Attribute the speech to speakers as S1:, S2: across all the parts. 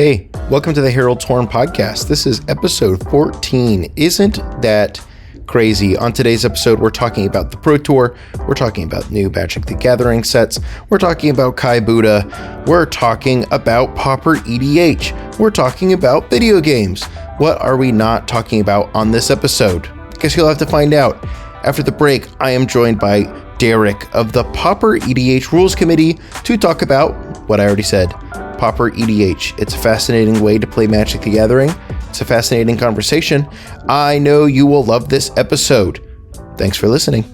S1: Hey, welcome to the Herald's Horn podcast. This is episode 14. Isn't that crazy? On today's episode, we're talking about the Pro Tour. We're talking about new Magic the Gathering sets. We're talking about Kai Budde. We're talking about Pauper EDH. We're talking about video games. What are we not talking about on this episode? Guess you'll have to find out. After the break, I am joined by Derek of the Pauper EDH Rules Committee to talk about what I already said. Pauper EDH. It's a fascinating way to play Magic the Gathering. It's a fascinating conversation. I know you will love this episode. Thanks for listening.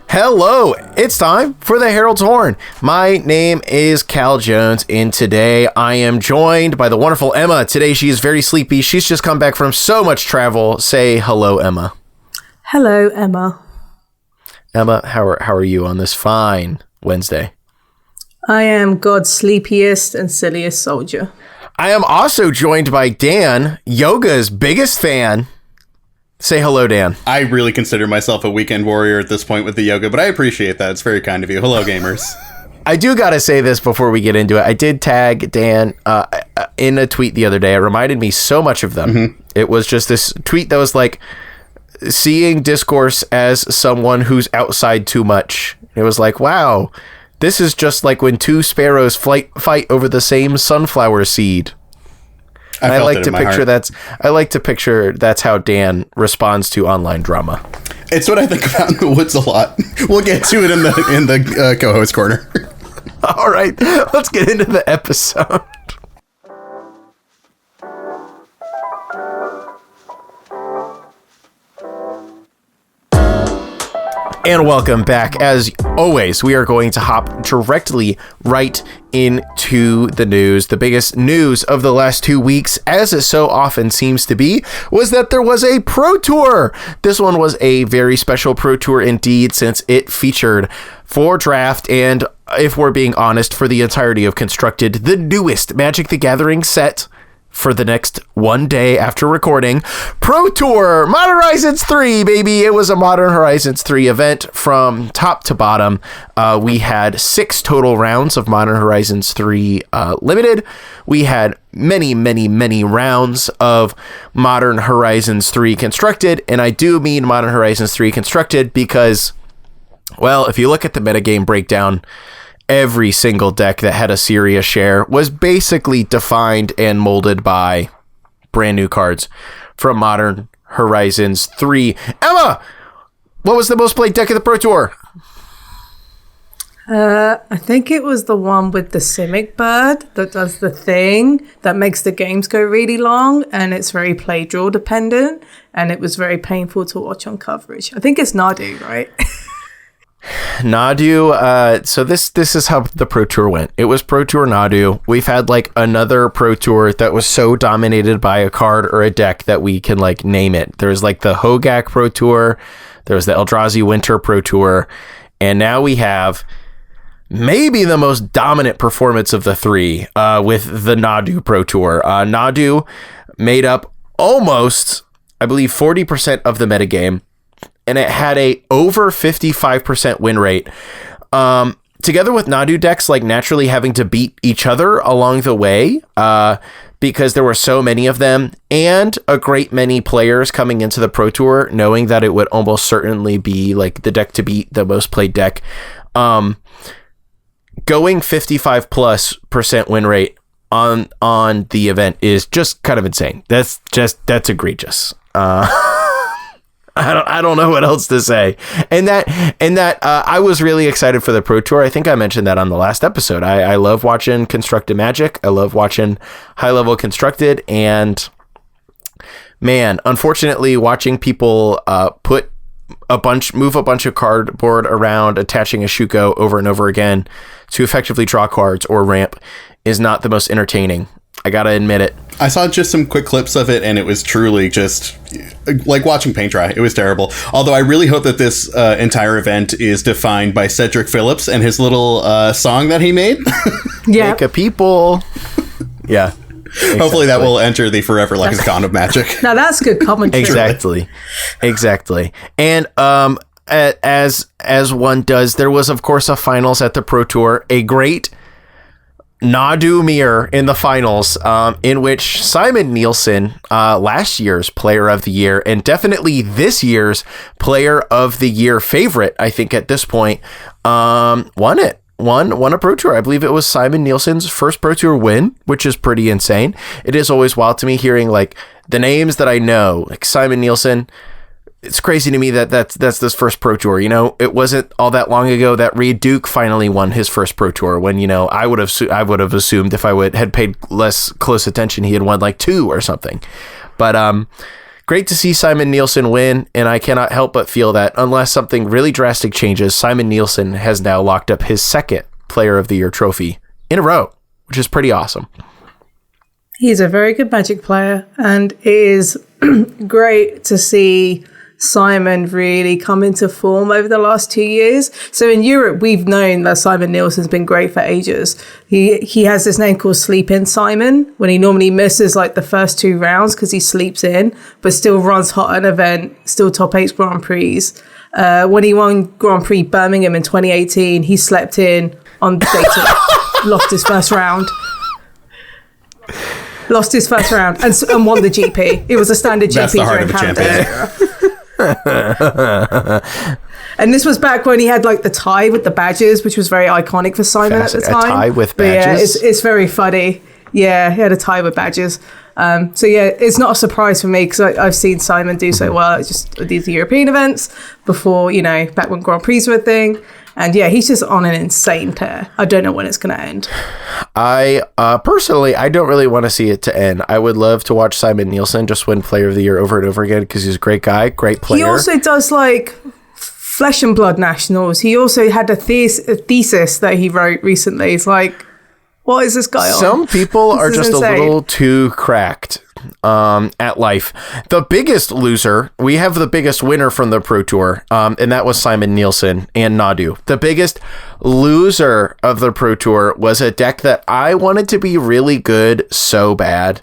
S1: Hello, it's time for the Herald's Horn. My name is Cal Jones, and today I am joined by the wonderful Emma. Today she is very sleepy. She's just come back from so much travel. Say hello, Emma.
S2: Hello, Emma.
S1: Emma, how are you on this fine Wednesday?
S2: I am God's sleepiest and silliest soldier.
S1: I am also joined by Dan, yoga's biggest fan. Say hello, Dan.
S3: I really consider myself a weekend warrior at this point with the yoga, but I appreciate that. It's very kind of you. Hello, gamers.
S1: I do gotta say this before we get into it. I did tag Dan in a tweet the other day. It reminded me so much of them. Mm-hmm. It was just this tweet that was like, seeing discourse as someone who's outside too much. It was like, wow, this is just like when two sparrows fight over the same sunflower seed. I like to picture that's how Dan responds to online drama.
S3: It's what I think about in the woods a lot. We'll get to it in the co-host corner.
S1: All right, let's get into the episode. And welcome back. As always, we are going to hop directly right into the news. The biggest news of the last 2 weeks, as it so often seems to be, was that there was a Pro Tour. This one was a very special Pro Tour indeed, since it featured for draft and, if we're being honest, for the entirety of Constructed, the newest Magic the Gathering set for the next one day after recording. Pro Tour Modern Horizons 3, baby. It was a Modern Horizons 3 event from top to bottom. We had 6 total rounds of Modern Horizons 3 Limited. We had many rounds of Modern Horizons 3 Constructed, and I do mean Modern Horizons 3 Constructed because, well, if you look at the metagame breakdown, every single deck that had a serious share was basically defined and molded by brand new cards from Modern Horizons 3. Emma, what was the most played deck of the Pro Tour?
S2: I think it was the one with the Simic bird that does the thing that makes the games go really long, and it's very play draw dependent, and it was very painful to watch on coverage. I think it's Nadu, right?
S1: Nadu, so this is how the Pro Tour went. It was Pro Tour Nadu. We've had like another Pro Tour that was so dominated by a card or a deck that we can like name it. There's like the Hogak Pro Tour, there was the Eldrazi Winter Pro Tour, and now we have maybe the most dominant performance of the three with the Nadu Pro Tour. Nadu made up almost, I believe, 40% of the metagame, and it had a over 55% win rate. Together with Nadu decks like naturally having to beat each other along the way, because there were so many of them, and a great many players coming into the Pro Tour knowing that it would almost certainly be like the deck to beat, the most played deck. Going 55+% win rate on the event is just kind of insane. That's egregious. I don't know what else to say. And that I was really excited for the Pro Tour. I think I mentioned that on the last episode. I love watching Constructed Magic. I love watching high level Constructed, and man, unfortunately watching people move a bunch of cardboard around, attaching a Shuko over and over again to effectively draw cards or ramp is not the most entertaining. I gotta admit it.
S3: I saw just some quick clips of it, and it was truly just like watching paint dry. It was terrible. Although I really hope that this entire event is defined by Cedric Phillips and his little song that he made.
S2: Yeah.
S1: Make a people. Yeah.
S3: Exactly. Hopefully that will enter the forever lexicon of Magic.
S2: Now that's good commentary.
S1: Exactly. And as one does, there was, of course, a finals at the Pro Tour, a great Nadu mirror in the finals, in which Simon Nielsen, last year's Player of the Year, and definitely this year's Player of the Year favorite, I think at this point, won it. Won a Pro Tour. I believe it was Simon Nielsen's first Pro Tour win, which is pretty insane. It is always wild to me hearing like the names that I know, like Simon Nielsen. It's crazy to me that that's this first Pro Tour. You know, it wasn't all that long ago that Reed Duke finally won his first Pro Tour. When, you know, I would have assumed if I had paid less close attention, he had won like 2 or something. But great to see Simon Nielsen win, and I cannot help but feel that unless something really drastic changes, Simon Nielsen has now locked up his second Player of the Year trophy in a row, which is pretty awesome.
S2: He's a very good Magic player, and it is great to see Simon really come into form over the last 2 years. So in Europe, we've known that Simon Nielsen's been great for ages. He has this name called Sleep In Simon, when he normally misses like the first 2 rounds because he sleeps in, but still runs hot at an event, still top 8 Grand Prix. When he won Grand Prix Birmingham in 2018, he slept in on data, lost his first round. And won the GP. It was a standard GP.
S3: That's the heart of
S2: during
S3: the champion.
S2: And this was back when he had like the tie with the badges, which was very iconic for Simon at the time.
S1: A tie with
S2: But
S1: badges?
S2: yeah, it's very funny. Yeah, he had a tie with badges. So yeah, it's not a surprise for me because I've seen Simon do so well at just these European events before, you know, back when Grand Prix were a thing. And yeah, he's just on an insane tear. I don't know when it's going to end.
S1: I personally, I don't really want to see it to end. I would love to watch Simon Nielsen just win Player of the Year over and over again because he's a great guy, great player.
S2: He also does like Flesh and Blood Nationals. He also had a thesis that he wrote recently. It's like, what is this guy on?
S1: Some people are just insane. A little too cracked at life. The biggest loser, we have the biggest winner from the Pro Tour, and that was Simon Nielsen and Nadu. The biggest loser of the Pro Tour was a deck that I wanted to be really good so bad.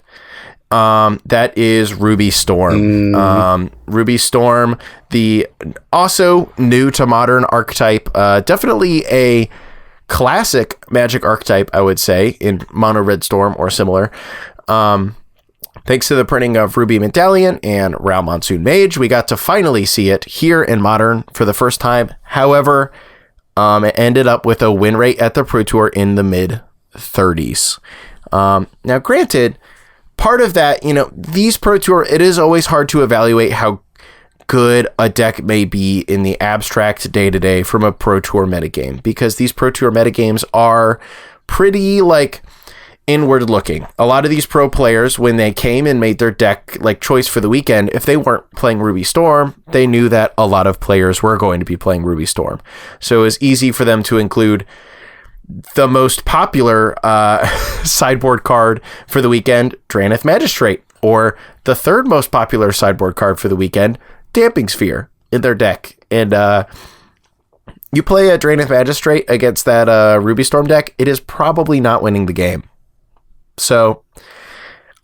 S1: That is Ruby Storm. Ruby Storm, the also new to Modern archetype, definitely a classic Magic archetype, I would say, in Mono Red Storm or similar. Thanks to the printing of Ruby Medallion and Round Monsoon Mage, we got to finally see it here in Modern for the first time. However, it ended up with a win rate at the Pro Tour in the mid-30s. Now, granted, part of that, you know, these Pro Tour, it is always hard to evaluate how good a deck may be in the abstract day-to-day from a Pro Tour metagame, because these Pro Tour metagames are pretty, like, inward looking. A lot of these pro players, when they came and made their deck like choice for the weekend, if they weren't playing Ruby Storm, they knew that a lot of players were going to be playing Ruby Storm. So it was easy for them to include the most popular sideboard card for the weekend, Drannith Magistrate, or the third most popular sideboard card for the weekend, Damping Sphere, in their deck. And you play a Drannith Magistrate against that Ruby Storm deck, it is probably not winning the game. So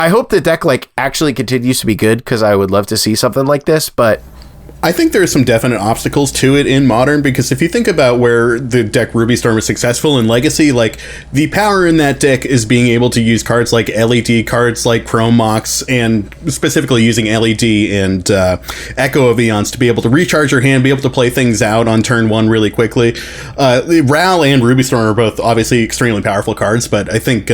S1: I hope the deck like actually continues to be good, because I would love to see something like this, but
S3: I think there are some definite obstacles to it in Modern, because if you think about where the deck Ruby Storm is successful in Legacy, like the power in that deck is being able to use cards like LED, cards like Chrome Mox, and specifically using LED and Echo of Eons to be able to recharge your hand, be able to play things out on turn 1 really quickly. Ral and Ruby Storm are both obviously extremely powerful cards, but I think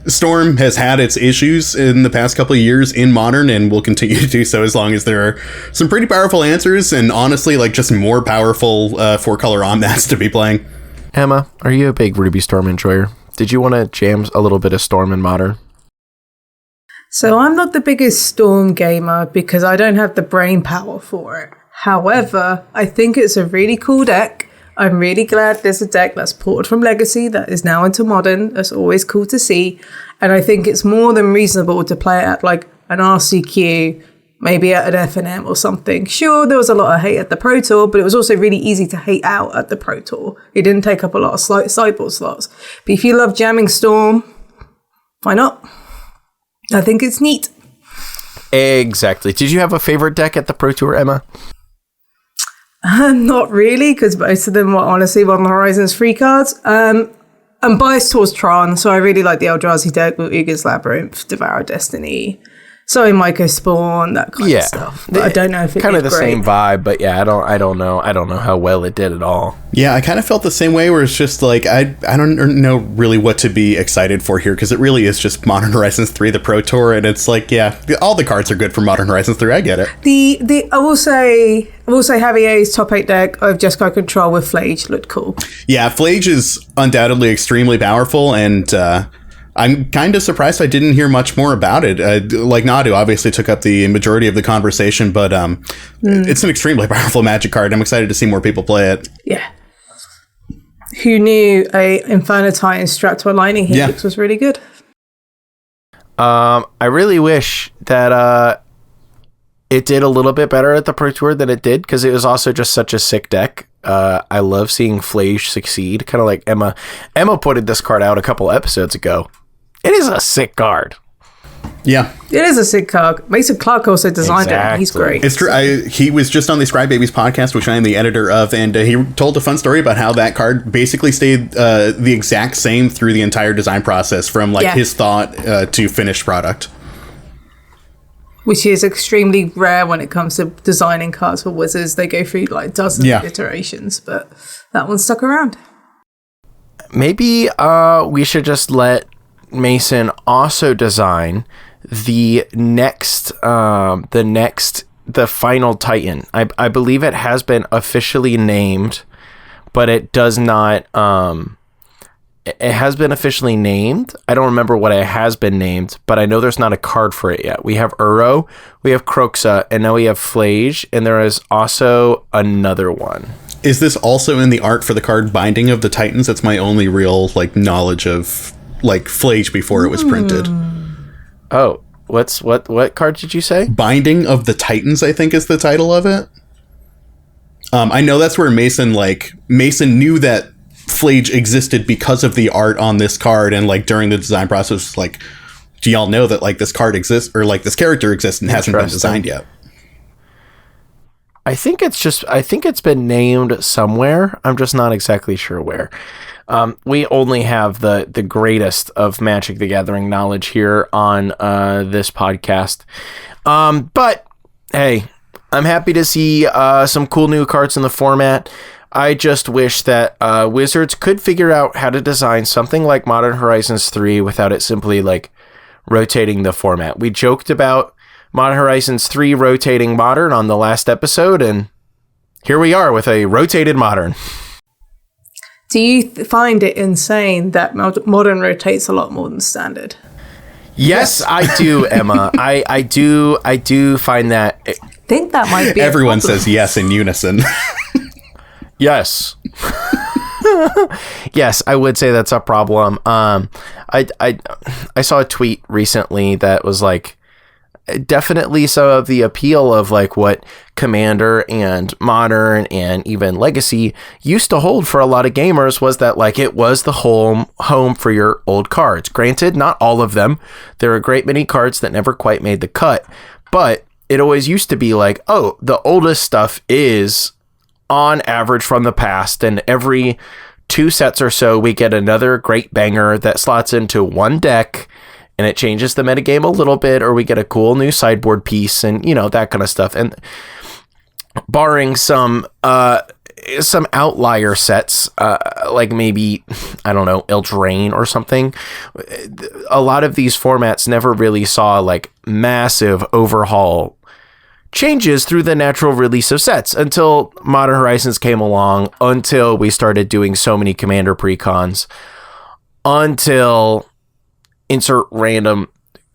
S3: Storm has had its issues in the past couple of years in Modern, and will continue to do so as long as there are some pretty powerful answers, and honestly, like, just more powerful 4-color Ombats to be playing.
S1: Emma, are you a big Ruby Storm enjoyer? Did you want to jam a little bit of Storm in Modern?
S2: So I'm not the biggest Storm gamer because I don't have the brain power for it. However, I think it's a really cool deck. I'm really glad there's a deck that's ported from Legacy that is now into Modern. That's always cool to see. And I think it's more than reasonable to play it at like an RCQ, maybe at an FNM or something. Sure, there was a lot of hate at the Pro Tour, but it was also really easy to hate out at the Pro Tour. It didn't take up a lot of sideboard slots. But if you love jamming Storm, why not? I think it's neat.
S1: Exactly. Did you have a favorite deck at the Pro Tour, Emma?
S2: Not really, because most of them were honestly Modern Horizons 3 cards. I'm biased towards Tron, so I really like the Eldrazi deck with Uga's Labyrinth, Devour Destiny, so Myco Spawn, that kind of stuff. But I don't know if it
S1: kind of
S2: did
S1: the
S2: great.
S1: same vibe, but yeah, I don't know how well it did at all.
S3: Yeah, I kind of felt the same way, where it's just like I don't know really what to be excited for here, because it really is just Modern Horizons 3, the Pro Tour, and it's like, yeah, all the cards are good for Modern Horizons 3. I get it.
S2: I will say Javier's top 8 deck of Jeskai Control with Flage looked cool.
S3: Yeah, Flage is undoubtedly extremely powerful, and I'm kind of surprised I didn't hear much more about it. Like Nadu obviously took up the majority of the conversation, but it's an extremely powerful Magic card. I'm excited to see more people play it.
S2: Yeah. Who knew a Inferno Titan strapped to a Lightning Helix was really good?
S1: I really wish that it did a little bit better at the Pro Tour than it did, because it was also just such a sick deck. I love seeing Flage succeed, kind of like Emma. Emma pointed this card out a couple episodes ago. It is a sick card.
S3: Yeah.
S2: It is a sick card. Mason Clark also designed it. He's great.
S3: It's true. He was just on the Scry Babies podcast, which I am the editor of, and he told a fun story about how that card basically stayed the exact same through the entire design process, from his thought to finished product.
S2: Which is extremely rare when it comes to designing cards for Wizards. They go through dozens of iterations, but that one stuck around. Maybe
S1: we should just let Mason also design the final Titan. I believe it has been officially named, but it does not. It has been officially named. I don't remember what it has been named, but I know there's not a card for it yet. We have Uro, we have Kroxa, and now we have Flage, and there is also another one.
S3: Is this also in the art for the card Binding of the Titans? That's my only real knowledge of Flage before it was printed.
S1: Oh, what card did you say?
S3: Binding of the Titans, I think, is the title of it. I know that's where Mason knew that Flage existed because of the art on this card, and during the design process, do y'all know that this card exists, or this character exists and hasn't been designed yet?
S1: I think it's been named somewhere. I'm just not exactly sure where. We only have the greatest of Magic the Gathering knowledge here on this podcast. But hey, I'm happy to see some cool new cards in the format. I just wish that Wizards could figure out how to design something like Modern Horizons 3 without it simply rotating the format. We joked about Modern Horizons 3 rotating Modern on the last episode, and here we are with a rotated Modern.
S2: Do you find it insane that Modern rotates a lot more than Standard?
S1: Yes, I do, Emma. I do find that.
S2: I think that might be.
S3: Everyone says yes in unison.
S1: Yes. Yes, I would say that's a problem. I saw a tweet recently that was definitely some of the appeal of what Commander and Modern and even Legacy used to hold for a lot of gamers was that it was the home for your old cards. Granted, not all of them. There are a great many cards that never quite made the cut, but it always used to be oh, the oldest stuff is on average from the past, and every 2 sets or so we get another great banger that slots into one deck, and it changes the metagame a little bit, or we get a cool new sideboard piece, and that kind of stuff. And barring some outlier sets, maybe, I don't know, Eldraine or something, a lot of these formats never really saw massive overhaul changes through the natural release of sets until Modern Horizons came along, until we started doing so many Commander precons, until insert random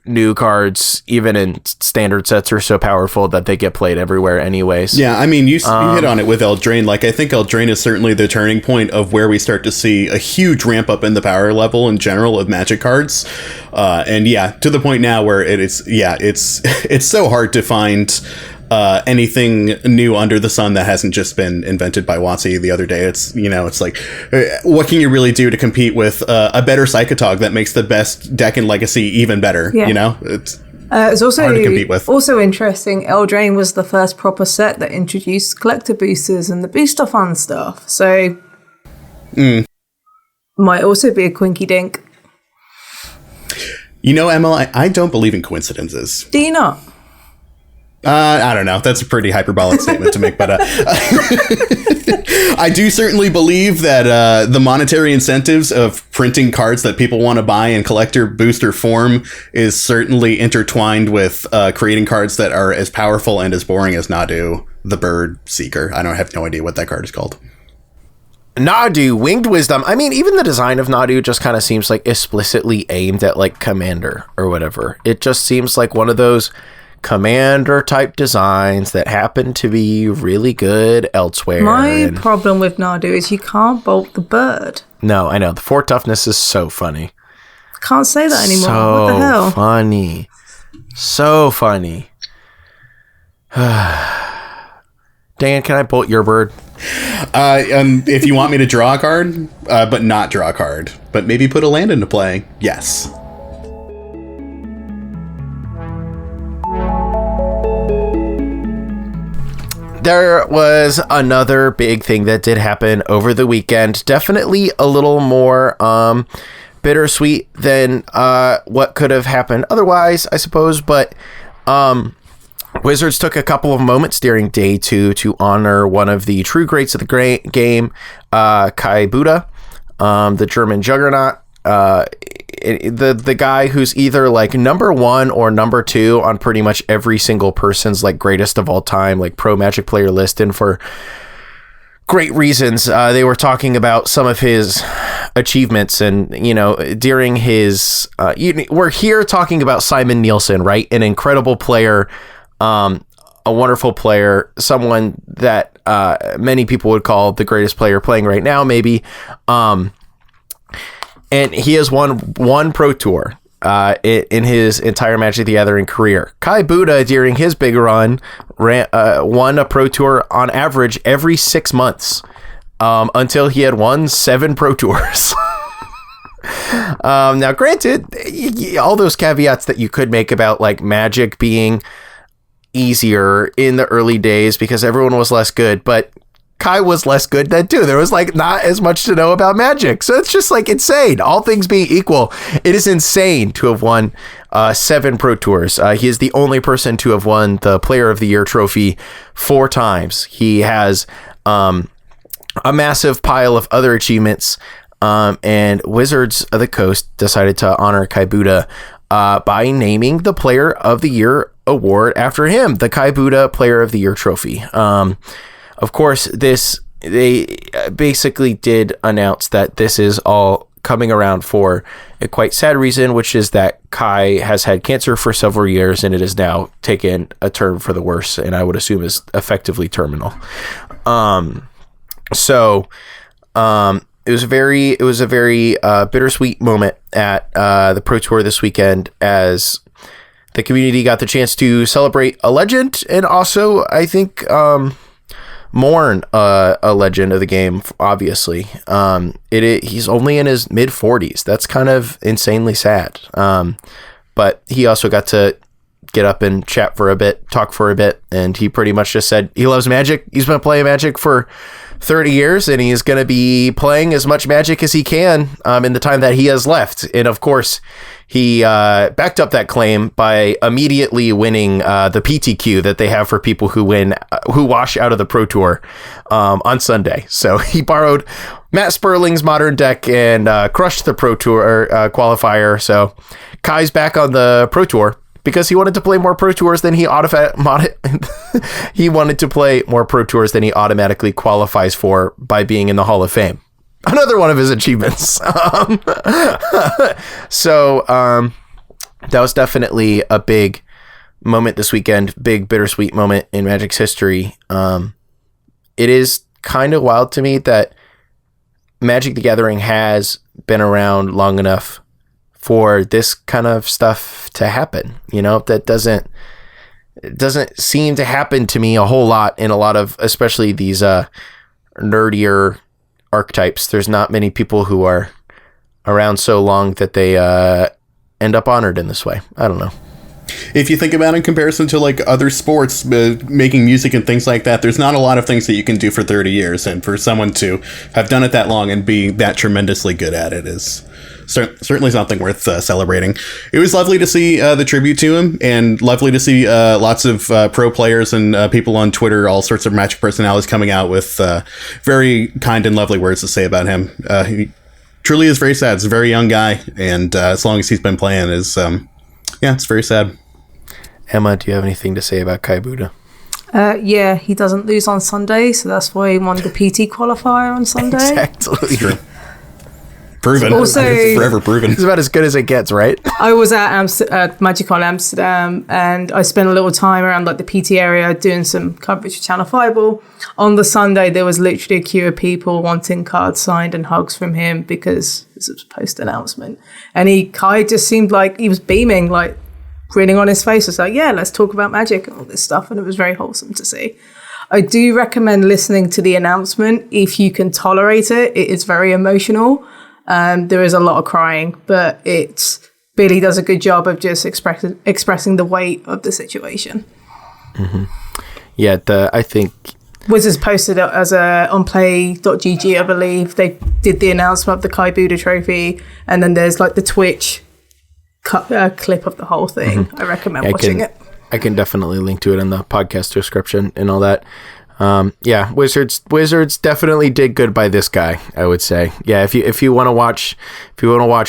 S1: new cards, even in standard sets, are so powerful that they get played everywhere anyways.
S3: Yeah, I mean, you hit on it with Eldraine. I think Eldraine is certainly the turning point of where we start to see a huge ramp up in the power level in general of Magic cards. And yeah, to the point now where it's so hard to find anything new under the sun that hasn't just been invented by WotC the other day. It's what can you really do to compete with a better Psychotog that makes the best deck in Legacy even better? Yeah.
S2: It's also
S3: hard to compete with.
S2: Also interesting, Eldraine was the first proper set that introduced collector boosters and the booster fun stuff. So, might also be a quinky dink.
S3: You know, Emma, I don't believe in coincidences.
S2: Do you not?
S3: I don't know. That's a pretty hyperbolic statement to make, but I do certainly believe that the monetary incentives of printing cards that people want to buy in collector booster form is certainly intertwined with creating cards that are as powerful and as boring as Nadu, the Bird Seeker. I don't have no idea what that card is called.
S1: Nadu, Winged Wisdom. I mean, even the design of Nadu just kind of seems like explicitly aimed at like Commander or whatever. It just seems like one of those Commander type designs that happen to be really good elsewhere.
S2: My problem with Nadu is you can't bolt the bird.
S1: No, I know. The 4 toughness is so funny.
S2: Can't say that anymore.
S1: So
S2: what the hell?
S1: Funny. So funny. Dan, can I bolt your bird?
S3: If you want me to draw a card, but not draw a card, but maybe put a land into play, yes.
S1: There was another big thing that did happen over the weekend. Definitely a little more bittersweet than what could have happened otherwise, I suppose. But Wizards took a couple of moments during day 2 to honor one of the true greats of the game, Kai Budde, the German juggernaut. The guy who's either like number 1 or number 2 on pretty much every single person's like greatest of all time, like pro Magic player list, and for great reasons. They were talking about some of his achievements, and you know, during his we're here talking about Simon Nielsen, right? An incredible player, a wonderful player, someone that many people would call the greatest player playing right now, maybe. And he has won 1 Pro Tour in his entire Magic the Gathering career. Kai Budde, during his big run, won a Pro Tour on average every 6 months until he had won 7 Pro Tours. Now, granted, all those caveats that you could make about like Magic being easier in the early days because everyone was less good, but Kai was less good then too. There was like not as much to know about Magic. So it's just like insane. All things being equal, it is insane to have won 7 Pro Tours. He is the only person to have won the Player of the Year trophy 4 times. He has a massive pile of other achievements. And Wizards of the Coast decided to honor Kai Budde by naming the Player of the Year award after him, the Kai Budde Player of the Year trophy. Of course, they basically did announce that this is all coming around for a quite sad reason, which is that Kai has had cancer for several years and it has now taken a turn for the worse, and I would assume is effectively terminal. It was a very bittersweet moment at the Pro Tour this weekend as the community got the chance to celebrate a legend and also, I think, mourn a legend of the game, obviously. He's only in his mid-40s. That's kind of insanely sad. But he also got to get up and chat for a bit, talk for a bit, and he pretty much just said he loves Magic. He's been playing Magic for 30 years, and he's going to be playing as much Magic as he can in the time that he has left. And of course, he backed up that claim by immediately winning the PTQ that they have for people who wash out of the Pro Tour on Sunday. So he borrowed Matt Sperling's modern deck and crushed the Pro Tour qualifier. So Kai's back on the Pro Tour because he wanted to play more Pro Tours than he he wanted to play more Pro Tours than he automatically qualifies for by being in the Hall of Fame. Another one of his achievements. So that was definitely a big moment this weekend, big bittersweet moment in Magic's history. It is kind of wild to me that Magic the Gathering has been around long enough for this kind of stuff to happen. You know, it doesn't seem to happen to me a whole lot in a lot of, especially these nerdier archetypes. There's not many people who are around so long that they end up honored in this way. I don't know.
S3: If you think about it in comparison to like other sports, making music and things like that, there's not a lot of things that you can do for 30 years. And for someone to have done it that long and be that tremendously good at it is certainly something worth celebrating. It was lovely to see the tribute to him, and lovely to see lots of pro players and people on Twitter, all sorts of Magic personalities coming out with very kind and lovely words to say about him. He truly is very sad. He's a very young guy, and as long as he's been playing is... it's very sad.
S1: Emma, do you have anything to say about Kai Budde?
S2: Yeah, he doesn't lose on Sunday, so that's why he won the PT qualifier on Sunday.
S1: Exactly.
S3: True. Proven.
S2: Also,
S3: forever proven.
S1: It's about as good as it gets, right?
S2: I was at MagicCon Amsterdam, and I spent a little time around like the PT area doing some coverage for Channel Fireball. On the Sunday, there was literally a queue of people wanting cards signed and hugs from him because this was post-announcement. And Kai just seemed like he was beaming, like grinning on his face. It's like, yeah, let's talk about Magic and all this stuff. And it was very wholesome to see. I do recommend listening to the announcement if you can tolerate it. It is very emotional. There is a lot of crying, but Billy does a good job of just expressing the weight of the situation.
S1: Mm-hmm. Yeah, I think
S2: Wizards posted it as on play.gg, I believe. They did the announcement of the Kai Budde trophy, and then there's like the Twitch clip of the whole thing. Mm-hmm. I recommend watching it.
S1: I can definitely link to it in the podcast description and all that. Wizards definitely did good by this guy, I would say. Yeah, if you want to watch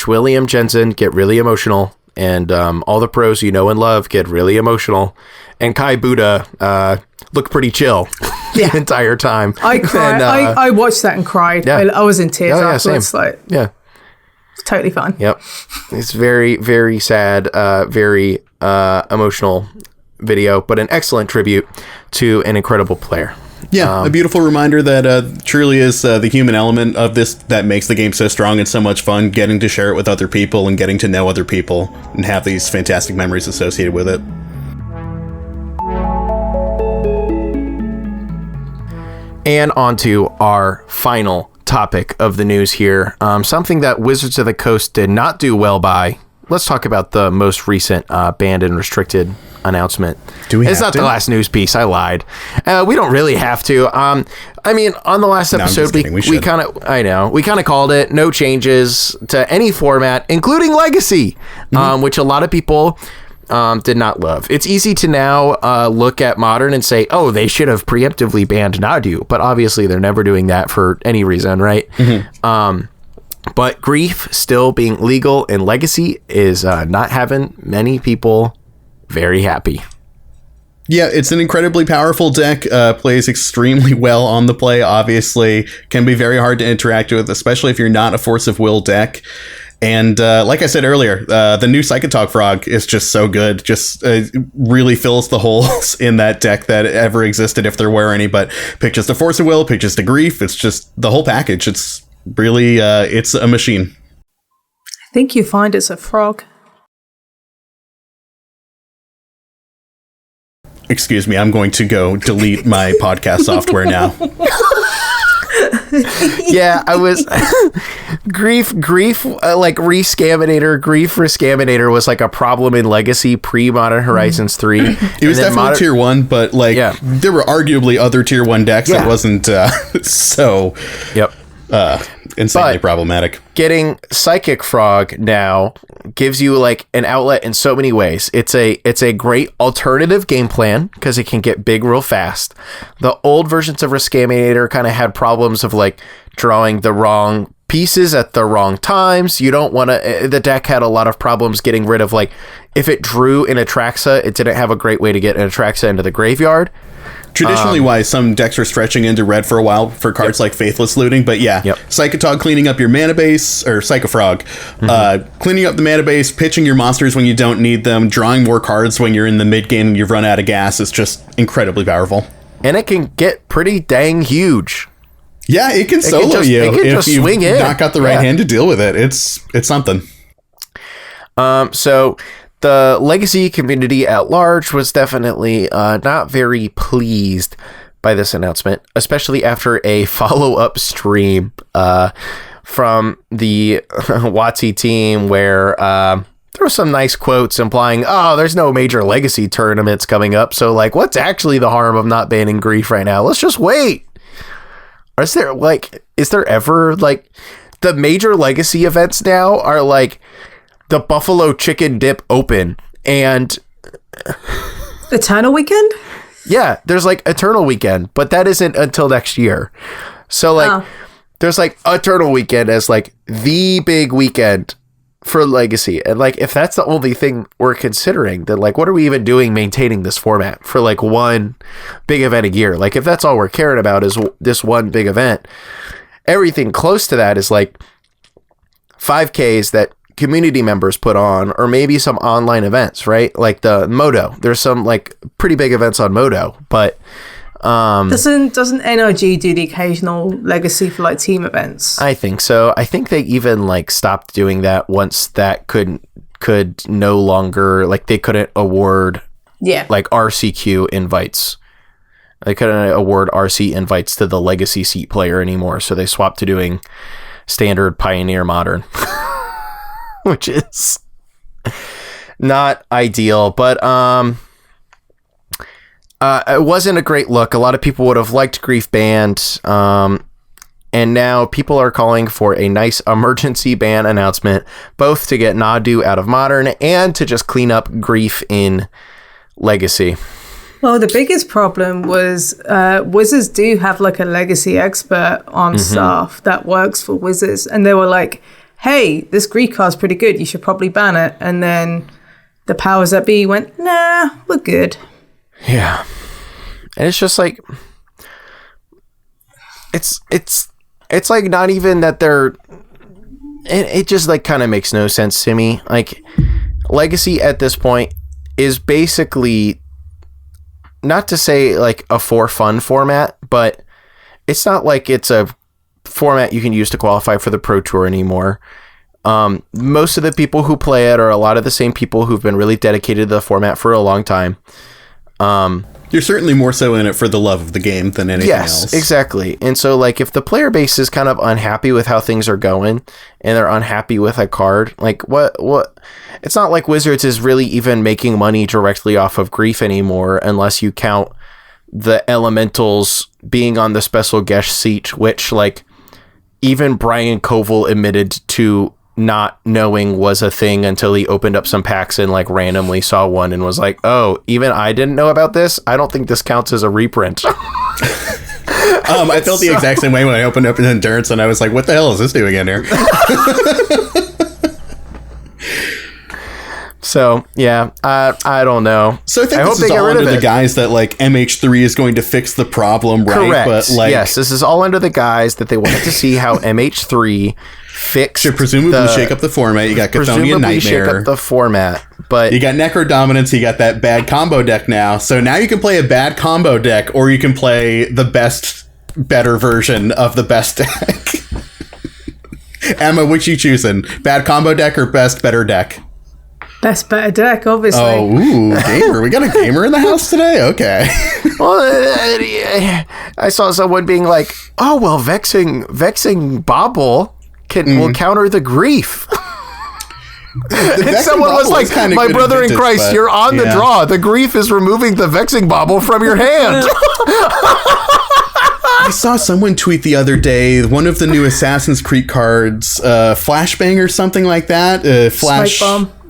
S1: William Jensen get really emotional, and all the pros you know and love get really emotional, and Kai Budde look pretty chill the entire time.
S2: I cried. I watched that and cried. Yeah. I was in tears afterwards. It's totally fun.
S1: Yep. It's very, very sad, very emotional video, but an excellent tribute to an incredible player.
S3: Yeah, a beautiful reminder that truly is the human element of this that makes the game so strong and so much fun, getting to share it with other people and getting to know other people and have these fantastic memories associated with it.
S1: And on to our final topic of the news here. Something that Wizards of the Coast did not do well by. Let's talk about the most recent banned and restricted announcement. It's not the last news piece. I lied. We don't really have to. I mean, on the last episode, we kind of called it no changes to any format, including Legacy, which a lot of people did not love. It's easy to now look at Modern and say, oh, they should have preemptively banned Nadu, but obviously they're never doing that for any reason, right? Mm-hmm. But Grief still being legal in Legacy is not having many people very happy.
S3: Yeah, it's an incredibly powerful deck, plays extremely well on the play, obviously, can be very hard to interact with, especially if you're not a Force of Will deck. And like I said earlier, the new Psychotalk Frog is just so good, just really fills the holes in that deck that ever existed, if there were any. But pick just a Force of Will, pick just a Grief, it's just the whole package. It's really, it's a machine.
S2: I think you find it's a frog.
S3: Excuse me, I'm going to go delete my podcast software now.
S1: Yeah, I was Grief like Rescaminator was like a problem in Legacy pre-Modern Horizons 3.
S3: It was definitely tier 1, but like there were arguably other tier 1 decks that wasn't so insanely problematic.
S1: Getting Psychic Frog now gives you like an outlet in so many ways. It's a great alternative game plan because it can get big real fast. The old versions of Rescaminator kind of had problems of like drawing the wrong pieces at the wrong times. You don't want to. The deck had a lot of problems getting rid of, like, if it drew an Atraxa, it didn't have a great way to get an Atraxa into the graveyard.
S3: Traditionally, why some decks are stretching into red for a while for cards like Faithless Looting, but Psychotog cleaning up your mana base, or Psychofrog, cleaning up the mana base, pitching your monsters when you don't need them, drawing more cards when you're in the mid game and you've run out of gas is just incredibly powerful.
S1: And it can get pretty dang huge.
S3: Yeah, it can solo you if you've not got the right hand to deal with it. It's something.
S1: So the Legacy community at large was definitely not very pleased by this announcement, especially after a follow-up stream from the WotC team where throw some nice quotes implying, oh, there's no major legacy tournaments coming up. So like, what's actually the harm of not banning Grief right now? Let's just wait. Or is there ever like the major legacy events now are like the Buffalo Chicken Dip Open and
S2: Eternal Weekend?
S1: Yeah, there's like Eternal Weekend, but that isn't until next year. So like there's like Eternal Weekend as like the big weekend for Legacy. And like if that's the only thing we're considering, then like what are we even doing maintaining this format for like one big event a year? Like if that's all we're caring about is this one big event, everything close to that is like 5Ks that community members put on, or maybe some online events, right? Like the Moto. There's some like pretty big events on Moto, but
S2: doesn't NRG do the occasional Legacy for like team events?
S1: I think so. I think they even like stopped doing that once that could no longer, like they couldn't award like RCQ invites. They couldn't award RC invites to the Legacy seat player anymore, so they swapped to doing standard Pioneer Modern. Which is not ideal, but it wasn't a great look. A lot of people would have liked Grief banned, and now people are calling for a nice emergency ban announcement, both to get Nadu out of Modern and to just clean up Grief in Legacy.
S2: Well, the biggest problem was Wizards do have like a Legacy expert on staff that works for Wizards, and they were like, hey, this Grief card's pretty good, you should probably ban it. And then the powers that be went, nah, we're good.
S1: Yeah. And it's just like, it's like not even that they're, it just like kind of makes no sense to me. Like Legacy at this point is basically, not to say like a for fun format, but it's not like it's a format you can use to qualify for the Pro Tour anymore. Most of the people who play it are a lot of the same people who've been really dedicated to the format for a long time.
S3: You're certainly more so in it for the love of the game than anything else.
S1: Yes, exactly. And so like if the player base is kind of unhappy with how things are going and they're unhappy with a card, like what it's not like Wizards is really even making money directly off of Grief anymore, unless you count the elementals being on the special guest seat, which like even Brian Koval admitted to not knowing was a thing until he opened up some packs and like randomly saw one and was like, oh, even I didn't know about this. I don't think this counts as a reprint.
S3: I felt the exact same way when I opened up an Endurance and I was like, what the hell is this doing in here?
S1: So yeah, I don't know.
S3: So I think this is all under the guise that like MH3 is going to fix the problem, right?
S1: Correct.
S3: But like,
S1: yes, this is all under the guise that they wanted to see how MH3 fixed.
S3: Should presumably shake up the format. You got Chthonian Nightmare.
S1: Shake up the format, but
S3: you got Necro Dominance. You got that bad combo deck now. So now you can play a bad combo deck, or you can play the better version of the best deck. Emma, which you choosing? Bad combo deck or better deck?
S2: Best better deck, obviously.
S3: Oh, ooh, gamer. We got a gamer in the house today? Okay.
S1: Well, I saw someone being like, oh, well, Vexing Bobble will counter the Grief. And someone was like, my brother in Christ, you're on the draw. The Grief is removing the Vexing Bobble from your hand.
S3: I saw someone tweet the other day, one of the new Assassin's Creed cards, Flashbang or something like that.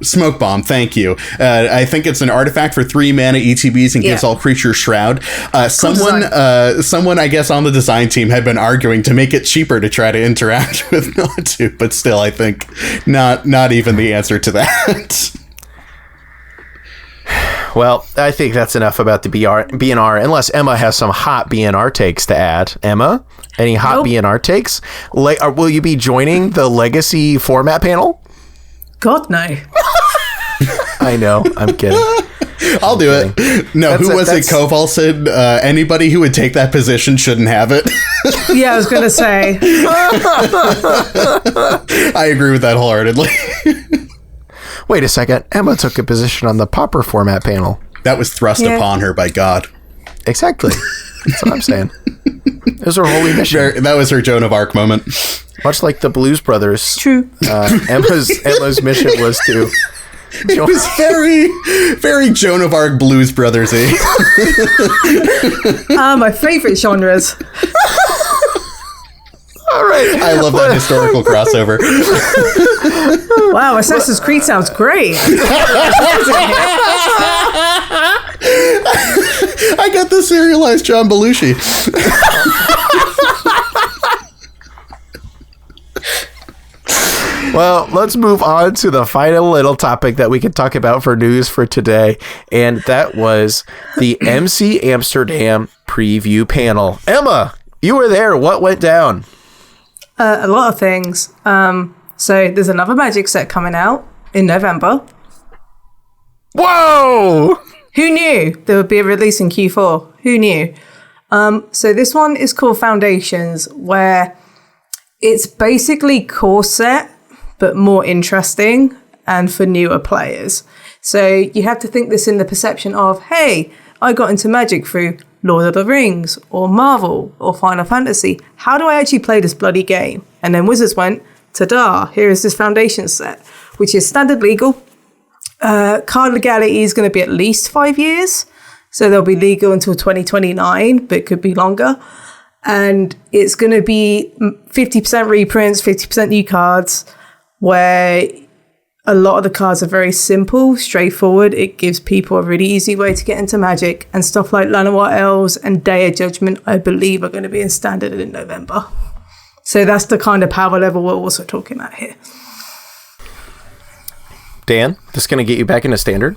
S3: Smoke Bomb, thank you. I think it's an artifact for 3 mana ETBs and gives all creatures Shroud. Someone, I guess, on the design team had been arguing to make it cheaper to try to interact with Nadu, but still, I think not even the answer to that.
S1: Well, I think that's enough about the BNR, unless Emma has some hot BNR takes to add. Emma, any hot BNR takes? Will you be joining the Legacy format panel?
S2: God, no.
S1: I know. I'm kidding.
S3: I'll do it. No, who was it? Koval said anybody who would take that position shouldn't have it.
S2: Yeah, I was going to say.
S3: I agree with that wholeheartedly.
S1: Wait a second. Emma took a position on the Pauper format panel.
S3: That was thrust upon her by God.
S1: Exactly. That's what I'm saying. It was her holy mission.
S3: That was her Joan of Arc moment.
S1: Much like the Blues Brothers.
S2: True.
S1: Emma's mission was to
S3: It was very, very Joan of Arc Blues Brothers-y.
S2: My favorite genres.
S1: All right.
S3: I love that historical crossover.
S2: Wow, Assassin's Creed sounds great.
S3: I got the serialized John Belushi.
S1: Well, let's move on to the final little topic that we can talk about for news for today. And that was the MC Amsterdam preview panel. Emma, you were there. What went down?
S2: A lot of things. So there's another Magic set coming out in November.
S1: Whoa!
S2: Who knew there would be a release in Q4? Who knew? So this one is called Foundations, where it's basically core set, but more interesting and for newer players. So you have to think this in the perception of, hey, I got into Magic through Lord of the Rings or Marvel or Final Fantasy. How do I actually play this bloody game? And then Wizards went, ta-da, here is this Foundation set, which is standard legal. Card legality is going to be at least 5 years. So they'll be legal until 2029, but it could be longer. And it's going to be 50% reprints, 50% new cards, where a lot of the cards are very simple, straightforward. It gives people a really easy way to get into Magic. And stuff like Llanowar Elves and Day of Judgment, I believe, are going to be in standard in November. So that's the kind of power level we're also talking about here.
S1: Dan, this going to get you back into standard?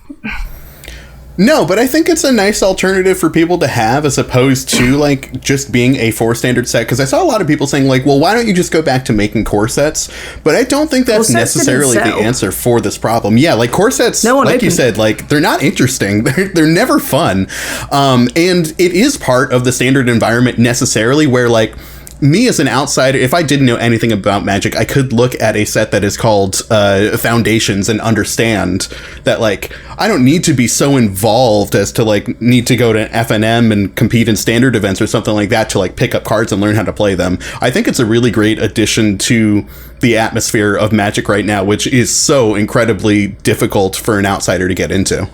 S3: No, but I think it's a nice alternative for people to have as opposed to like just being a 4 standard set. Because I saw a lot of people saying like, well, why don't you just go back to making core sets? But I don't think that's necessarily the answer for this problem. Yeah, like core sets, like you said, like they're not interesting. They're never fun. And it is part of the standard environment necessarily where like, me as an outsider, if I didn't know anything about Magic, I could look at a set that is called Foundations and understand that, like, I don't need to be so involved as to, like, need to go to FNM and compete in standard events or something like that to, like, pick up cards and learn how to play them. I think it's a really great addition to the atmosphere of Magic right now, which is so incredibly difficult for an outsider to get into.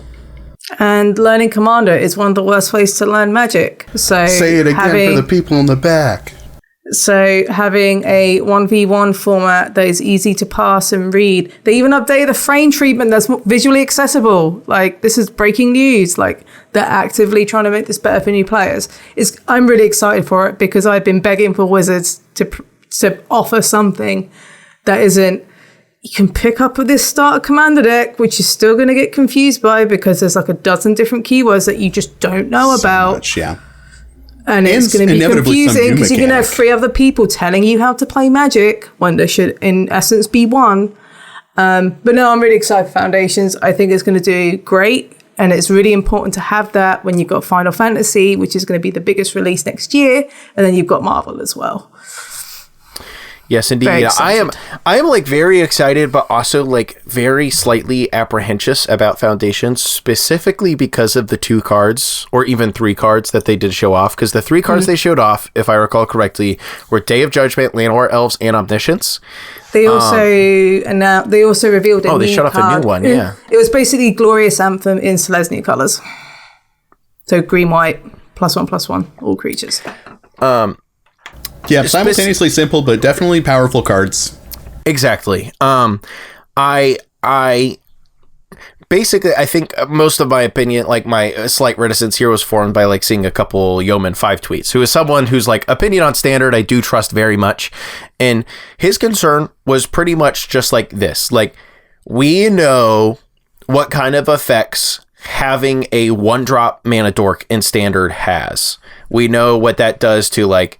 S2: And learning Commander is one of the worst ways to learn Magic. So
S3: say it again for the people in the back.
S2: So having a 1v1 format that is easy to pass and read. They even updated the frame treatment that's visually accessible. Like, this is breaking news. Like, they're actively trying to make this better for new players. I'm really excited for it because I've been begging for Wizards to offer something that isn't, you can pick up with this starter commander deck, which you're still going to get confused by because there's like a dozen different keywords that you just don't know about.
S3: Much, yeah.
S2: And it's going to be confusing because you're going to have 3 other people telling you how to play Magic when there should, in essence, be 1. But no, I'm really excited for Foundations. I think it's going to do great. And it's really important to have that when you've got Final Fantasy, which is going to be the biggest release next year. And then you've got Marvel as well.
S1: Yes, indeed. I am like very excited, but also like very slightly apprehensive about Foundations, specifically because of the 2 cards or even 3 cards that they did show off. Because the 3 cards they showed off, if I recall correctly, were Day of Judgment, Llanowar Elves, and Omniscience.
S2: They also revealed a new
S1: they showed off a new one, yeah.
S2: It was basically Glorious Anthem in Selesnya colors. So green, white, +1/+1, all creatures.
S3: Yeah, simultaneously simple, but definitely powerful cards.
S1: Exactly. I basically, I think most of my opinion, like my slight reticence here was formed by like seeing a couple Yeoman 5 tweets, who is someone who's like opinion on standard I do trust very much. And his concern was pretty much just like this. Like, we know what kind of effects having a 1-drop mana dork in standard has. We know what that does to like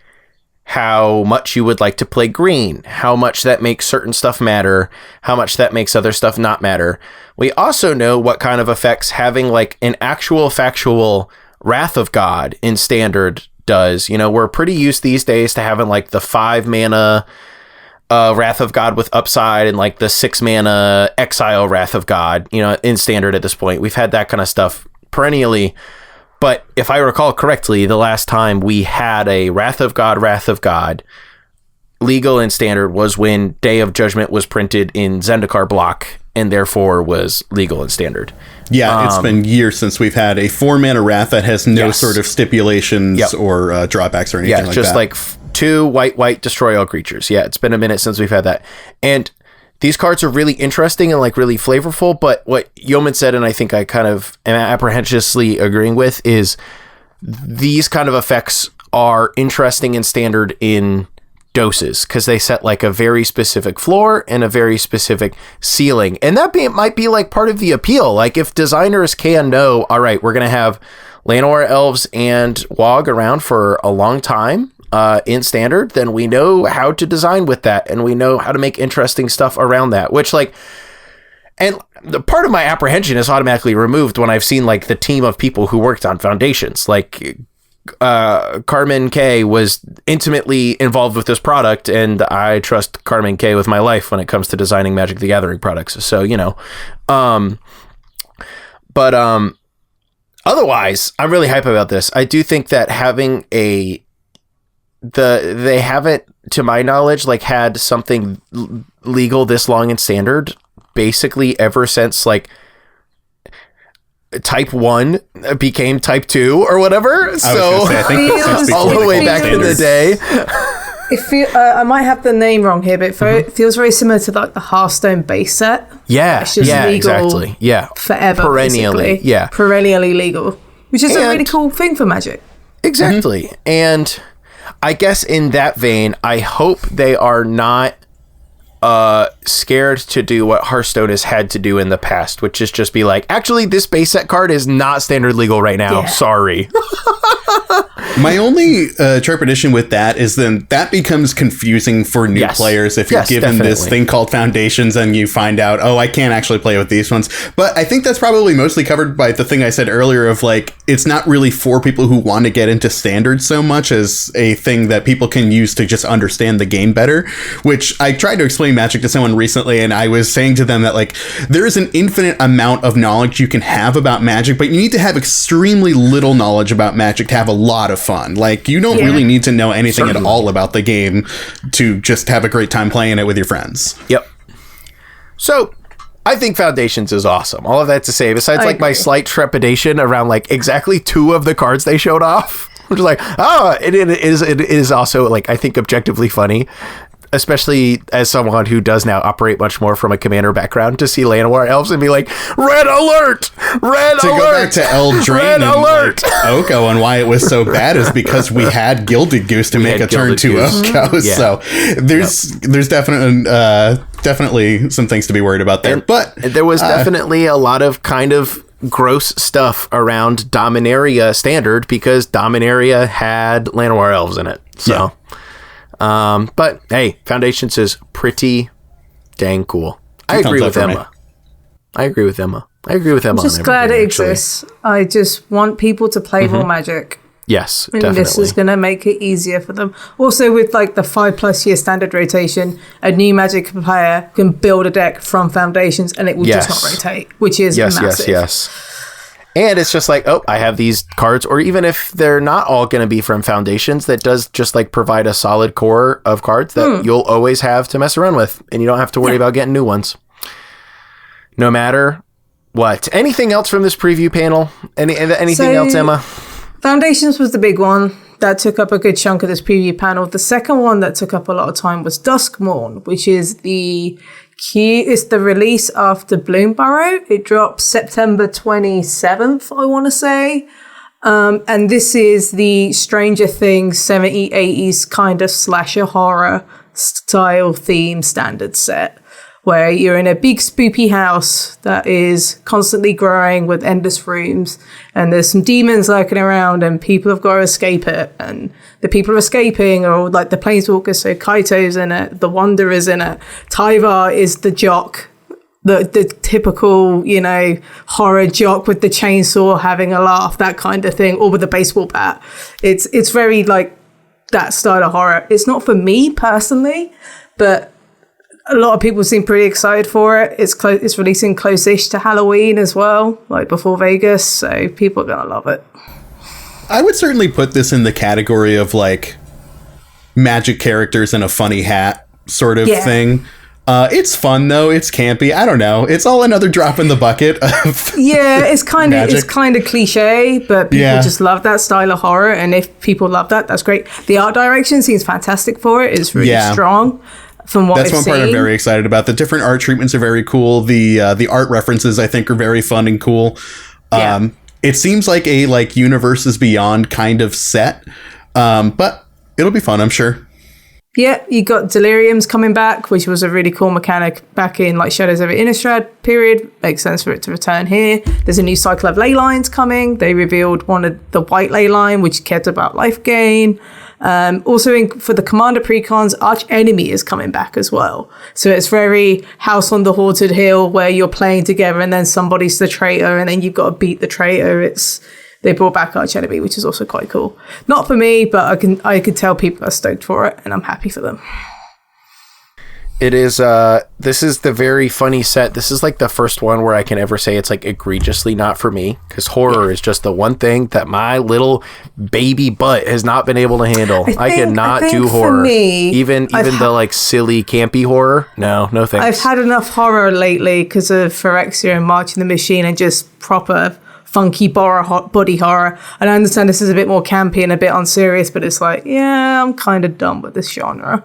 S1: how much you would like to play green, how much that makes certain stuff matter, how much that makes other stuff not matter. We also know what kind of effects having like an actual factual Wrath of God in standard does. You know, we're pretty used these days to having like the 5 mana Wrath of God with upside and like the 6 mana Exile Wrath of God, you know, in standard at this point. We've had that kind of stuff perennially. But if I recall correctly, the last time we had a Wrath of God, legal and standard was when Day of Judgment was printed in Zendikar block and therefore was legal and standard.
S3: Yeah, it's been years since we've had a 4-mana Wrath that has no sort of stipulations or drawbacks or anything like that. Yeah,
S1: just like 2 white destroy all creatures. Yeah, it's been a minute since we've had that. And these cards are really interesting and like really flavorful, but what Yeoman said, and I think I kind of am apprehensively agreeing with, is these kind of effects are interesting and standard in doses because they set like a very specific floor and a very specific ceiling, and that might be like part of the appeal. Like if designers can know, all right, we're gonna have Llanowar Elves and WoG around for a long time in standard, then we know how to design with that, and we know how to make interesting stuff around that, which like, and the part of my apprehension is automatically removed when I've seen like the team of people who worked on Foundations. Like Carmen K was intimately involved with this product, and I trust Carmen K with my life when it comes to designing Magic the Gathering products. So, you know, otherwise, I'm really hype about this. I do think that having they haven't, to my knowledge, like had something legal this long in standard basically ever since like Type 1 became Type 2 or whatever. So
S3: I think that's
S1: all the way back in the day.
S2: I might have the name wrong here, but it feels very similar to like the Hearthstone base set.
S1: Yeah,
S2: it's just legal
S1: exactly. Yeah,
S2: forever,
S1: perennially.
S2: Basically.
S1: Yeah,
S2: perennially legal, which is a really cool thing for Magic.
S1: Exactly, and I guess in that vein, I hope they are not scared to do what Hearthstone has had to do in the past, which is just be like, actually, this base set card is not standard legal right now. Yeah. Sorry.
S3: My only trepidation with that is then that becomes confusing for new players if you're given this thing called Foundations and you find out, oh, I can't actually play with these ones. But I think that's probably mostly covered by the thing I said earlier of like, it's not really for people who want to get into standard so much as a thing that people can use to just understand the game better, which I tried to explain Magic to someone recently, and I was saying to them that like, there is an infinite amount of knowledge you can have about Magic, but you need to have extremely little knowledge about Magic to have a lot of fun. Like, you don't really need to know anything at all about the game to just have a great time playing it with your friends.
S1: Yep. So I think Foundations is awesome. All of that to say, besides like my slight trepidation around like exactly 2 of the cards they showed off, which is like, oh, it is also like, I think objectively funny, especially as someone who does now operate much more from a commander background, to see Llanowar Elves and be like, red alert, red
S3: to
S1: alert.
S3: Go back to Eldraine
S1: red
S3: and
S1: alert.
S3: Like, Oko, and why it was so bad is because we had Gilded Goose to make a turn 2 Oko. Yeah. So there's definitely some things to be worried about there. But
S1: there was definitely a lot of kind of gross stuff around Dominaria standard because Dominaria had Llanowar Elves in it. So but hey, Foundations is pretty dang cool. I agree with Emma. I'm
S2: just glad it exists. I just want people to play more Magic.
S1: Yes,
S2: and
S1: definitely.
S2: This is going to make it easier for them. Also, with like the 5+ year standard rotation, a new Magic player can build a deck from Foundations and it will just not rotate, which is massive.
S1: Yes. And it's just like, oh, I have these cards, or even if they're not all going to be from Foundations, that does just like provide a solid core of cards that you'll always have to mess around with, and you don't have to worry about getting new ones. No matter what. Anything else from this preview panel? Anything else, Emma?
S2: Foundations was the big one that took up a good chunk of this preview panel. The second one that took up a lot of time was Duskmourn, which is the release after Bloomburrow. It drops September 27th, I want to say. And this is the Stranger Things 70s, 80s kind of slasher horror style theme standard set, where you're in a big spoopy house that is constantly growing with endless rooms, and there's some demons lurking around, and people have got to escape it. And the people are escaping are like the planeswalkers, so Kaito's in it, the Wanderer's in it, Tyvar is the jock, the typical, horror jock with the chainsaw having a laugh, that kind of thing, or with a baseball bat. It's very like that style of horror. It's not for me personally, but a lot of people seem pretty excited for it. It's releasing close-ish to Halloween as well, like before Vegas, so people are gonna love it.
S3: I would certainly put this in the category of like Magic characters in a funny hat sort of thing. It's fun though. It's campy. I don't know. It's all another drop in the bucket of
S2: it's kind of cliche, but people just love that style of horror. And if people love that, that's great. The art direction seems fantastic for it. It's really strong. From what
S3: That's one part I'm very excited about. The different art treatments are very cool. The art references I think are very fun and cool. It seems like a Universes Beyond kind of set, but it'll be fun, I'm sure.
S2: Yeah, you got Delirium's coming back, which was a really cool mechanic back in Shadows over Innistrad period. Makes sense for it to return here. There's a new cycle of ley lines coming. They revealed one of the white ley line, which cared about life gain. Also for the Commander Precons, Arch Enemy is coming back as well. So it's very House on the Haunted Hill, where you're playing together and then somebody's the traitor and then you've got to beat the traitor. They brought back Arch Enemy, which is also quite cool. Not for me, but I could tell people are stoked for it, and I'm happy for them.
S1: It is, this is the very funny set. This is the first one where I can ever say it's egregiously not for me, because horror is just the one thing that my little baby butt has not been able to handle. I cannot do horror. Even the silly campy horror. No thanks.
S2: I've had enough horror lately because of Phyrexia and Marching the Machine and just proper funky body horror. And I understand this is a bit more campy and a bit unserious, but it's I'm kind of done with this genre.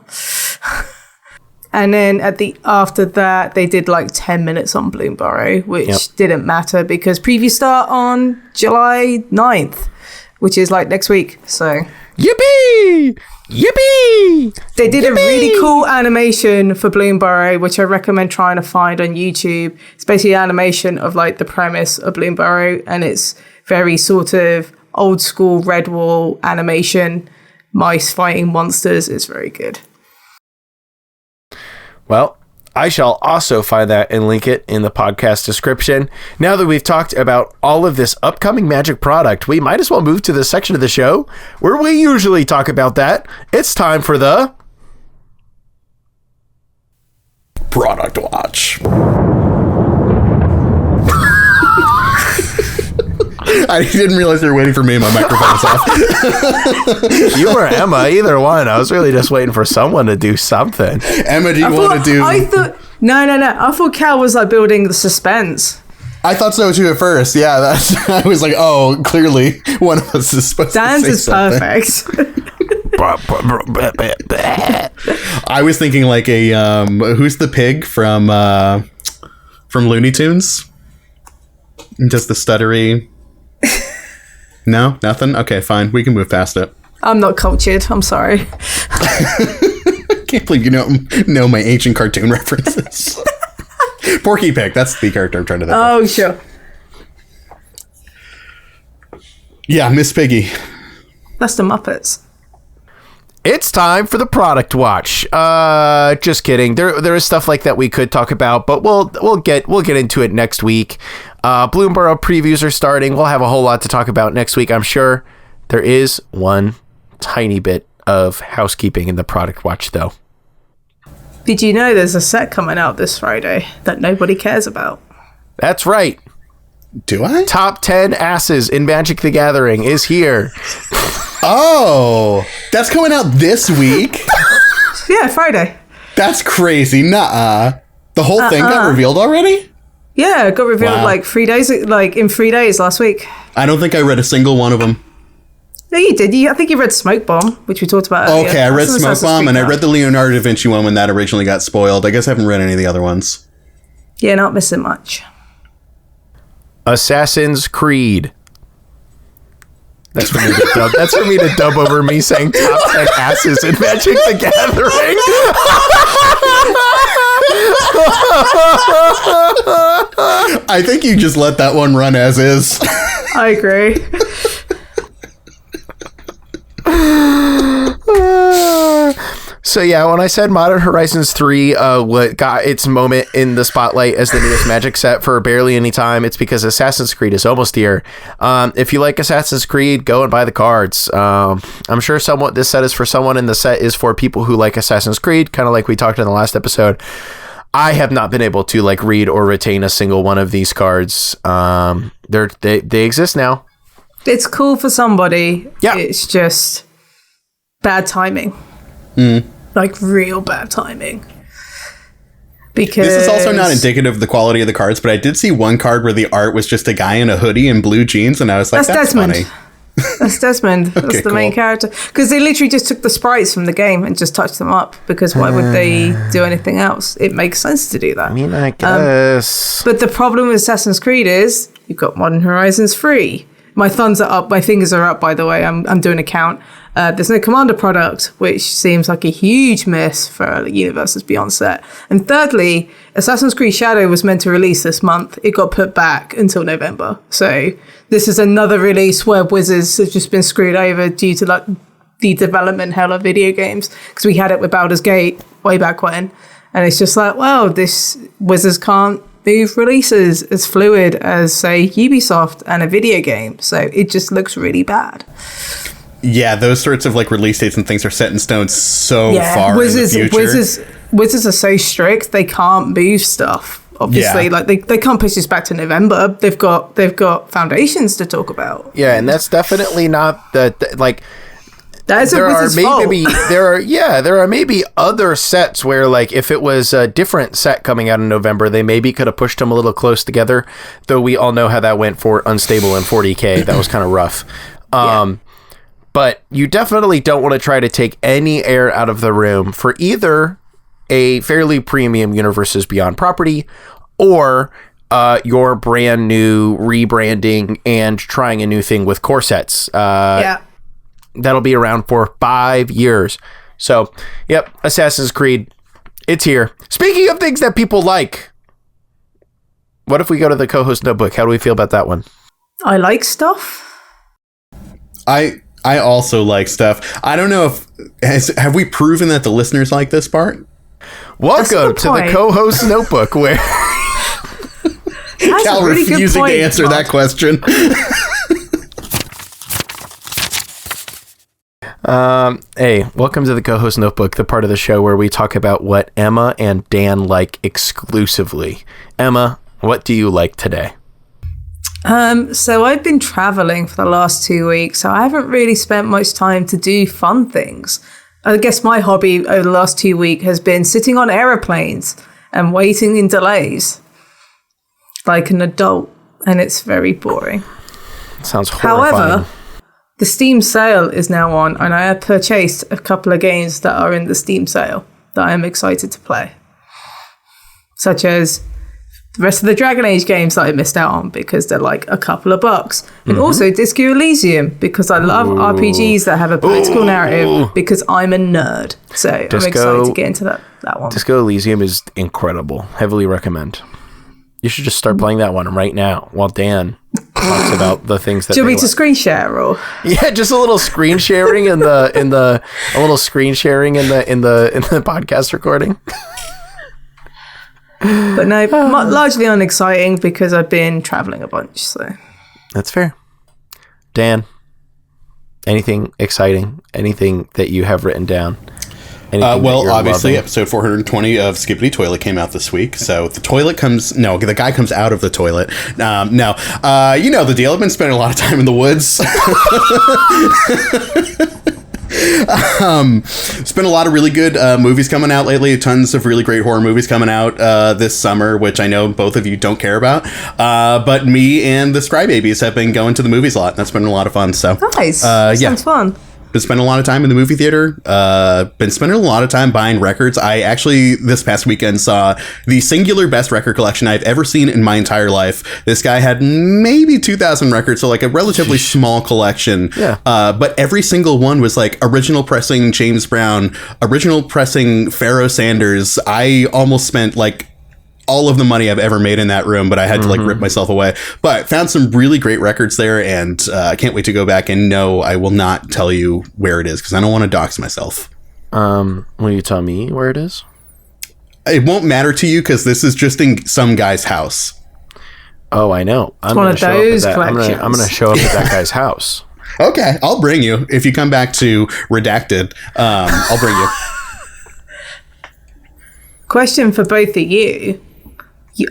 S2: And then after that, they did 10 minutes on Bloomburrow, which didn't matter because previews start on July 9th, which is next week. So
S1: yippee! Yippee!
S2: They did a really cool animation for Bloomburrow, which I recommend trying to find on YouTube. It's basically an animation of the premise of Bloomburrow, and it's very sort of old school Redwall animation, mice fighting monsters. It's very good.
S1: Well, I shall also find that and link it in the podcast description. Now that we've talked about all of this upcoming Magic product, we might as well move to the section of the show where we usually talk about that. It's time for the
S3: Product Watch. I didn't realize you were waiting for me. My microphone was off.
S1: You or Emma, either one. I was really just waiting for someone to do something.
S3: Emma, do you want to do...
S2: No. I thought Cal was building the suspense.
S3: I thought so too at first. Yeah, I was oh, clearly one of us is supposed
S2: Dan's
S3: to say something.
S2: Dan's is
S3: perfect. I was thinking a who's the pig from Looney Tunes? Does the stuttery... No, nothing? Okay, fine. We can move past it.
S2: I'm not cultured. I'm sorry.
S3: Can't believe you know my ancient cartoon references. Porky Pig. That's the character I'm trying to think of.
S2: Oh, sure.
S3: Yeah, Miss Piggy.
S2: That's the Muppets.
S1: It's time for the Product Watch. Just kidding. There is stuff like that we could talk about, but we'll get into it next week. Bloomburrow previews are starting. We'll have a whole lot to talk about next week, I'm sure. There is one tiny bit of housekeeping in the Product Watch, though.
S2: Did you know there's a set coming out this Friday that nobody cares about?
S1: That's right.
S3: Do I?
S1: Top 10 asses in Magic the Gathering is here.
S3: Oh, that's coming out this week?
S2: Yeah, Friday.
S3: That's crazy. Nuh-uh. The whole thing got revealed already?
S2: Yeah, it got revealed 3 days, in 3 days last week.
S3: I don't think I read a single one of them.
S2: No, you did. I think you read Smoke Bomb, which we talked about earlier.
S3: Okay, I read Smoke Bomb, and I read the Leonardo da Vinci one when that originally got spoiled. I guess I haven't read any of the other ones.
S2: Yeah, not missing much.
S1: Assassin's Creed. That's for me to dub. That's for me to dub over me saying top 10 asses in Magic the Gathering.
S3: I think you just let that one run as is.
S2: I agree.
S1: So yeah, when I said Modern Horizons 3 what got its moment in the spotlight as the newest Magic set for barely any time, it's because Assassin's Creed is almost here. If you like Assassin's Creed, go and buy the cards. I'm sure this set is for someone, and the set is for people who like Assassin's Creed, kind of like we talked in the last episode. I have not been able to read or retain a single one of these cards. They exist now.
S2: It's cool for somebody.
S1: Yeah.
S2: It's just bad timing. Real bad timing. Because
S3: this is also not indicative of the quality of the cards, but I did see one card where the art was just a guy in a hoodie and blue jeans, and I was like, that's
S2: Desmond.
S3: funny.
S2: That's Desmond. That's the main character. Because they literally just took the sprites from the game and just touched them up. Because why would they do anything else? It makes sense to do that.
S1: I mean, I guess.
S2: But the problem with Assassin's Creed is you've got Modern Horizons free. My thumbs are up. My fingers are up, by the way. I'm doing a count. There's no Commander product, which seems like a huge miss for Universes Beyond set. And thirdly, Assassin's Creed Shadow was meant to release this month. It got put back until November. So this is another release where Wizards have just been screwed over due to like the development hell of video games. Because we had it with Baldur's Gate way back when. And it's just like, well, this Wizards can't move releases as fluid as, say, Ubisoft and a video game. So it just looks really bad.
S3: Yeah, those sorts of like release dates and things are set in stone so far
S2: Wizards,
S3: in the future.
S2: Wizards are so strict, they can't move stuff. Obviously, like they can't push this back to November. They've got foundations to talk about.
S1: Yeah, and that's definitely not like.
S2: That is a Wizards fault.
S1: There are maybe other sets where, like, if it was a different set coming out in November, they maybe could have pushed them a little close together. Though we all know how that went for Unstable and 40K. That was kind of rough. But you definitely don't want to try to take any air out of the room for either a fairly premium Universes Beyond property or your brand new rebranding and trying a new thing with core sets. That'll be around for 5 years. So, yep, Assassin's Creed, it's here. Speaking of things that people like, what if we go to the co-host notebook? How do we feel about that one?
S2: I like stuff.
S3: I also like stuff. I don't know if have we proven that the listeners like this part?
S1: Welcome to the co-host notebook, where
S3: Cal really refusing to answer that question.
S1: Hey, welcome to the co-host notebook, the part of the show where we talk about what Emma and Dan like exclusively. Emma, what do you like today?
S2: So I've been traveling for the last 2 weeks, so I haven't really spent much time to do fun things. I guess my hobby over the last 2 weeks has been sitting on aeroplanes and waiting in delays like an adult, and it's very boring.
S1: Sounds horrifying.
S2: However, the Steam sale is now on, and I have purchased a couple of games that are in the Steam sale that I am excited to play, such as the rest of the Dragon Age games that I missed out on because they're like a couple of bucks. And also Disco Elysium because I love RPGs that have a political narrative because I'm a nerd. So I'm excited to get into that one.
S1: Disco Elysium is incredible. Heavily recommend. You should just start playing that one right now while Dan talks about the things that.
S2: Do you want me to screen share or?
S1: Yeah, just a little screen sharing in the podcast recording.
S2: But no, largely unexciting because I've been traveling a bunch. So
S1: that's fair. Dan, anything exciting? Anything that you have written down?
S3: Well, obviously, episode 420 of Skippity Toilet came out this week. So the guy comes out of the toilet. You know the deal. I've been spending a lot of time in the woods. Spent a lot of really good movies coming out lately. Tons of really great horror movies coming out this summer, which I know both of you don't care about. But me and the Scrybabies have been going to the movies a lot. That's been a lot of fun. So
S2: nice. Sounds fun.
S3: Been spending a lot of time in the movie theater. Been spending a lot of time buying records. I actually, this past weekend, saw the singular best record collection I've ever seen in my entire life. This guy had maybe 2,000 records, so like a relatively small collection.
S1: Yeah.
S3: But every single one was like original pressing James Brown, original pressing Pharoah Sanders. I almost spent like all of the money I've ever made in that room, but I had to like rip myself away. But found some really great records there, and I can't wait to go back. And no, I will not tell you where it is because I don't want to dox myself.
S1: Will you tell me where it is?
S3: It won't matter to you because this is just in some guy's house.
S1: Oh, I know. I'm going to show up at that guy's house.
S3: Okay, I'll bring you if you come back to Redacted. I'll bring you.
S2: Question for both of you.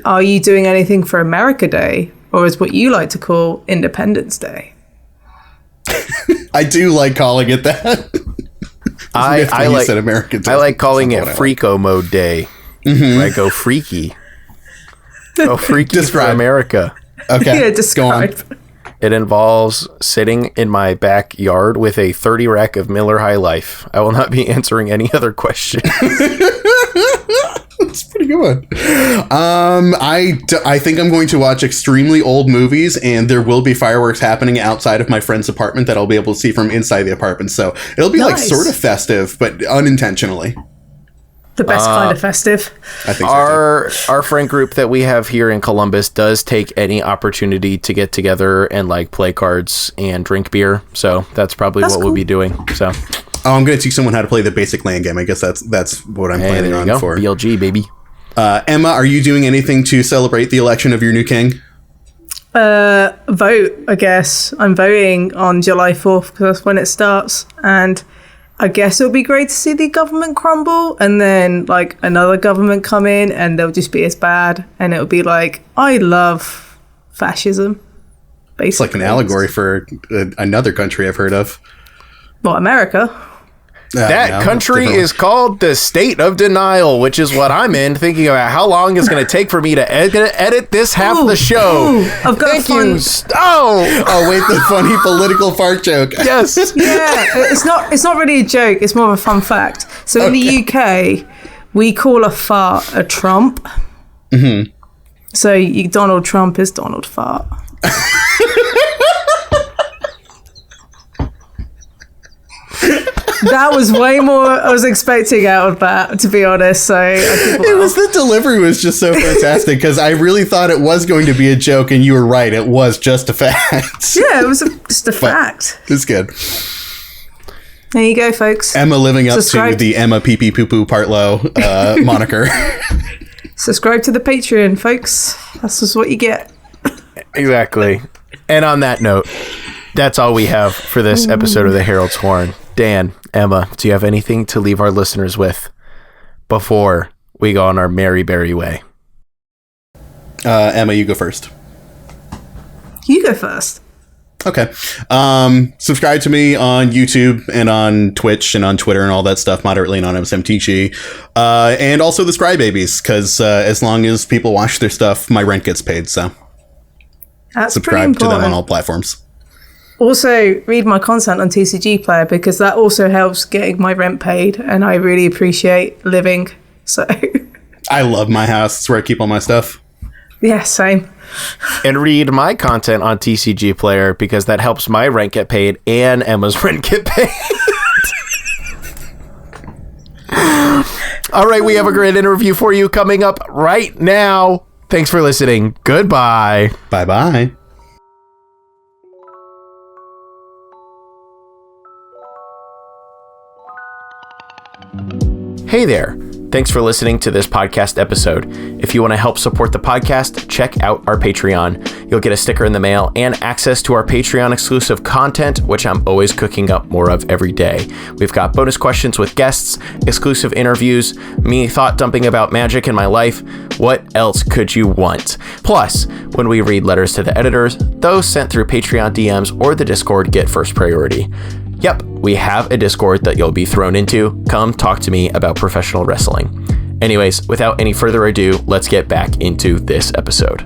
S2: Are you doing anything for America Day, or is what you like to call Independence Day?
S3: I do like calling it that.
S1: I like
S3: said American Day.
S1: I like calling it Freako Mode Day. I go freaky. Go freaky
S3: Describe.
S1: for America.
S3: Okay,
S2: Yeah, describe.
S3: go on.
S1: It involves sitting in my backyard with a 30 rack of Miller High Life. I will not be answering any other questions.
S3: That's a pretty good one. I think I'm going to watch extremely old movies, and there will be fireworks happening outside of my friend's apartment that I'll be able to see from inside the apartment. So it'll be like
S2: Nice.
S3: sort of festive, but unintentionally.
S2: The best kind of festive.
S3: I think so too.
S1: Our friend group that we have here in Columbus does take any opportunity to get together and like play cards and drink beer. So that's probably what we'll
S2: cool.
S1: be doing. So
S3: Oh, I'm going to teach someone how to play the basic land game. I guess that's what I'm planning
S1: there
S3: on
S1: you go.
S3: for.
S1: BLG, baby.
S3: Emma, are you doing anything to celebrate the election of your new king?
S2: Vote, I guess. I'm voting on July 4th because that's when it starts. And I guess it'll be great to see the government crumble and then like another government come in and they'll just be as bad. And it'll be like, I love fascism. Basically.
S3: It's like an allegory for another country I've heard of.
S2: Well, America.
S1: That country is called the State of Denial, which is what I'm in, thinking about how long it's going to take for me to edit this half of the show.
S2: I've got
S1: Thank
S2: a fun...
S1: you. Oh,
S3: Oh, wait, the funny political fart joke.
S1: yes.
S2: Yeah, it's not really a joke. It's more of a fun fact. So in the UK, we call a fart a Trump. Mm-hmm. So Donald Trump is Donald Fart. That was way more I was expecting out of that, to be honest. So I did
S3: It
S2: well.
S3: was the delivery was just so fantastic because I really thought it was going to be a joke, and you were right. It was just a fact.
S2: Yeah, it was just a fact.
S3: It's good.
S2: There you go, folks.
S3: Emma living up
S2: Subscribe.
S3: to the Emma pee pee poo poo part low moniker.
S2: Subscribe to the Patreon, folks. That's just what you get.
S1: Exactly. And on that note, that's all we have for this episode of the Herald's Horn. Dan, Emma, do you have anything to leave our listeners with before we go on our merry berry way?
S3: Emma, you go first.
S2: You go first.
S3: Okay. Subscribe to me on YouTube and on Twitch and on Twitter and all that stuff, Moderately Anonymous MTG. And also the Scry Babies, because as long as people watch their stuff, my rent gets paid. So
S2: That's pretty
S3: subscribe to
S2: important.
S3: them on all platforms.
S2: Also, read my content on TCG Player because that also helps getting my rent paid, and I really appreciate living. So,
S3: I love my house. It's where I keep all my stuff.
S2: yeah, same.
S1: And read my content on TCG Player because that helps my rent get paid and Emma's rent get paid. All right, we have a great interview for you coming up right now. Thanks for listening. Goodbye.
S3: Bye-bye.
S1: Hey there. Thanks for listening to this podcast episode. If you want to help support the podcast, check out our Patreon. You'll get a sticker in the mail and access to our Patreon exclusive content, which I'm always cooking up more of every day. We've got bonus questions with guests, exclusive interviews, me thought dumping about Magic in my life. What else could you want? Plus, when we read letters to the editors, those sent through Patreon DMs or the Discord get first priority. Yep, we have a Discord that you'll be thrown into. Come talk to me about professional wrestling. Anyways, without any further ado, let's get back into this episode.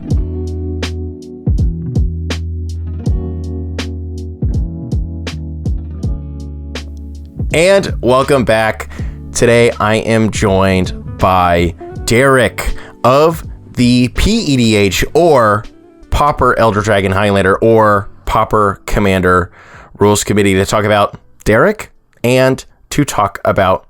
S1: And welcome back. Today I am joined by Derek of the PEDH or Pauper Elder Dragon Highlander or Pauper Commander Rules Committee to talk about Derek and to talk about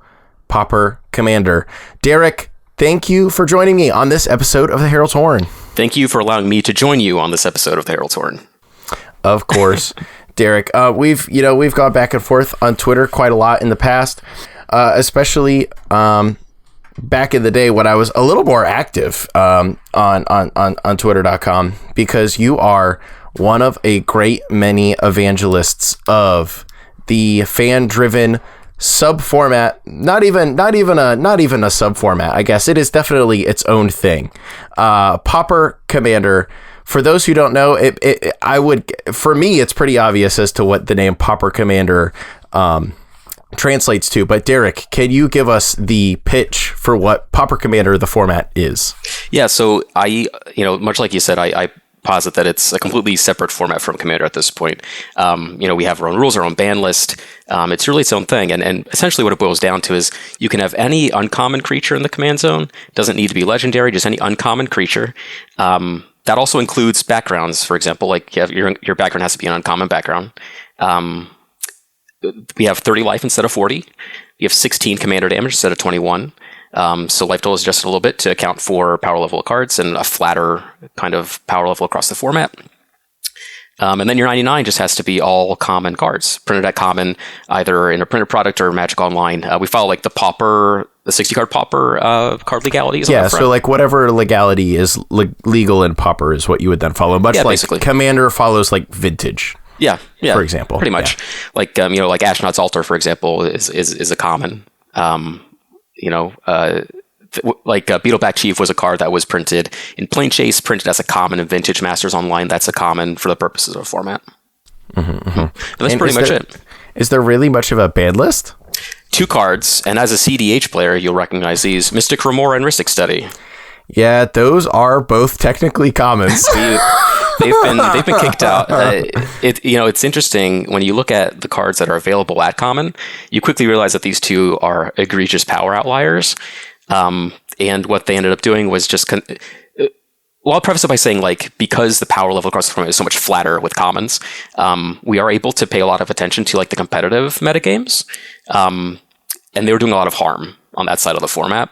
S1: Pauper Commander. Derek, thank you for joining me on this episode of the Herald's Horn.
S4: Thank you for allowing me to join you on this episode of the Herald's Horn.
S1: Of course, Derek. We've gone back and forth on Twitter quite a lot in the past, especially back in the day when I was a little more active on Twitter.com, because you are one of a great many evangelists of the fan-driven sub-format, not even a sub-format, I guess. It is definitely its own thing. Pauper Commander, for those who don't know, for me, it's pretty obvious as to what the name Pauper Commander translates to. But Derek, can you give us the pitch for what Pauper Commander, the format, is?
S4: Yeah, so much like you said, I posit that it's a completely separate format from Commander at this point. We have our own rules, our own ban list. It's really its own thing. And essentially what it boils down to is you can have any uncommon creature in the command zone. Doesn't need to be legendary, just any uncommon creature. That also includes backgrounds, for example, like your background has to be an uncommon background. We have 30 life instead of 40. We have 16 commander damage instead of 21. So life total is adjusted a little bit to account for power level of cards and a flatter kind of power level across the format. And then your 99 just has to be all common cards, printed at common, either in a printed product or Magic Online. We follow like the 60-card Pauper card legalities.
S1: Yeah, so like whatever legality is legal in Pauper is what you would then follow. Much like basically. Commander follows like Vintage.
S4: Yeah.
S1: For example.
S4: Pretty much. Yeah. Like, like Ashnod's Altar, for example, is a common. Beetleback Chief was a card that was printed in Plane Chase, printed as a common in Vintage Masters Online. That's a common for the purposes of the format. And that's pretty much it.
S1: Is there really much of a ban list?
S4: 2 cards, and as a CDH player, you'll recognize these: Mystic Remora and Rhystic Study.
S1: Yeah, those are both technically commons.
S4: They've been kicked out. It's interesting when you look at the cards that are available at common. You quickly realize that these 2 are egregious power outliers. And what they ended up doing was just. I'll preface it by saying, like, because the power level across the format is so much flatter with commons, we are able to pay a lot of attention to like the competitive metagames, and they were doing a lot of harm on that side of the format.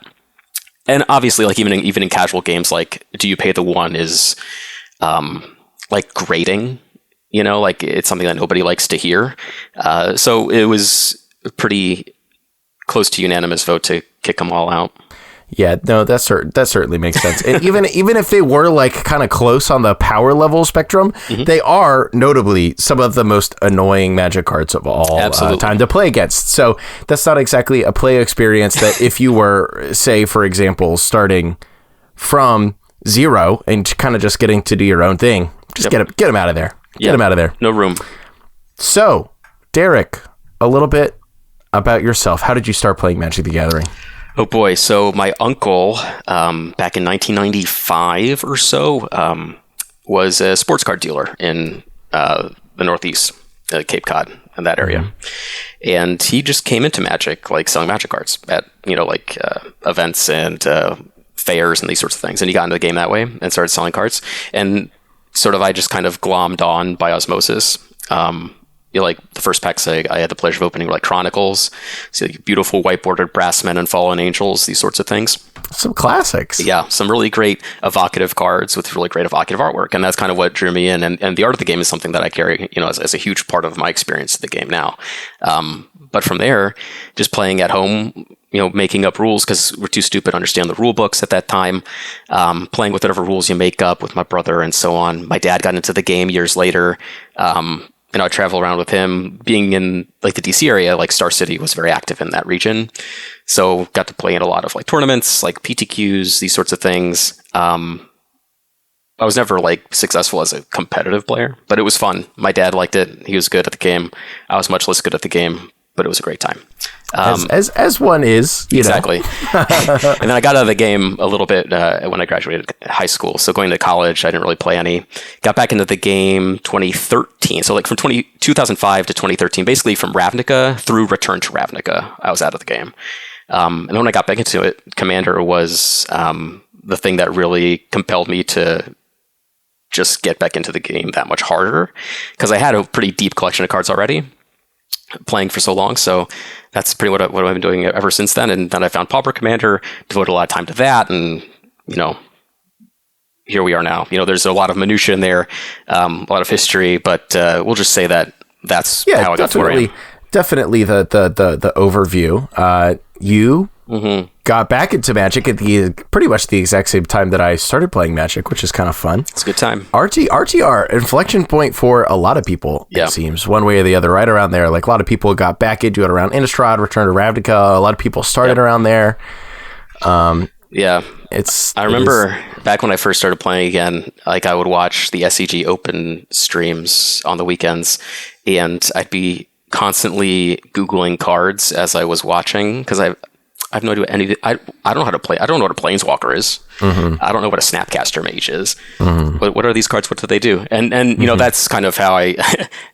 S4: And obviously, like even in casual games, like do you pay the 1 is. Like grating, like it's something that nobody likes to hear. So it was a pretty close to unanimous vote to kick them all out.
S1: Yeah, no, that certainly makes sense. And even if they were like kind of close on the power level spectrum, they are notably some of the most annoying Magic cards of all time to play against. So that's not exactly a play experience that if you were, say, for example, starting from 0 and kind of just getting to do your own thing. Just get him out of there. Get him out of there.
S4: No room.
S1: So, Derek, a little bit about yourself. How did you start playing Magic the Gathering?
S4: Oh boy. So my uncle, back in 1995 or so, was a sports card dealer in the Northeast, Cape Cod, in that area. And he just came into Magic, like selling Magic cards at, events and fairs and these sorts of things, and he got into the game that way and started selling cards, and sort of I just kind of glommed on by osmosis. Like the first packs I had the pleasure of opening were like Chronicles, so like beautiful white-bordered Brassmen and Fallen Angels, these sorts of things.
S1: Some classics.
S4: Yeah, some really great evocative cards with really great evocative artwork, and that's kind of what drew me in. And the art of the game is something that I carry, as a huge part of my experience of the game now. But from there, just playing at home, making up rules because we're too stupid to understand the rule books at that time, playing with whatever rules you make up with my brother and so on. My dad got into the game years later. I travel around with him. Being in like the DC area, like Star City was very active in that region. So got to play in a lot of like tournaments, like PTQs, these sorts of things. I was never like successful as a competitive player, but it was fun. My dad liked it. He was good at the game. I was much less good at the game, but it was a great time.
S1: As one is,
S4: exactly. And then I got out of the game a little bit when I graduated high school. So going to college, I didn't really play any. Got back into the game 2013. So like from 2005 to 2013, basically from Ravnica through Return to Ravnica, I was out of the game. And then when I got back into it, Commander was the thing that really compelled me to just get back into the game that much harder, because I had a pretty deep collection of cards already, playing for so long. So that's pretty what I've been doing ever since then. And then I found Pauper Commander, devoted a lot of time to that, and here we are now. There's a lot of minutia in there, a lot of history, but we'll just say that's how I got to where I am.
S1: Definitely the overview. You got back into Magic at pretty much the exact same time that I started playing Magic, which is kind of fun.
S4: It's a good time.
S1: RTR, inflection point for a lot of people, it seems, one way or the other, right around there. Like a lot of people got back into it around Innistrad, Return to Ravnica. A lot of people started around there. I remember back when I first started playing again, like I would watch the SCG Open streams on the weekends, and I'd be
S4: constantly Googling cards as I was watching because I have no idea I don't know how to play. I don't know what a Planeswalker is. I don't know what a Snapcaster Mage is. What are these cards? What do they do? And you know, that's kind of how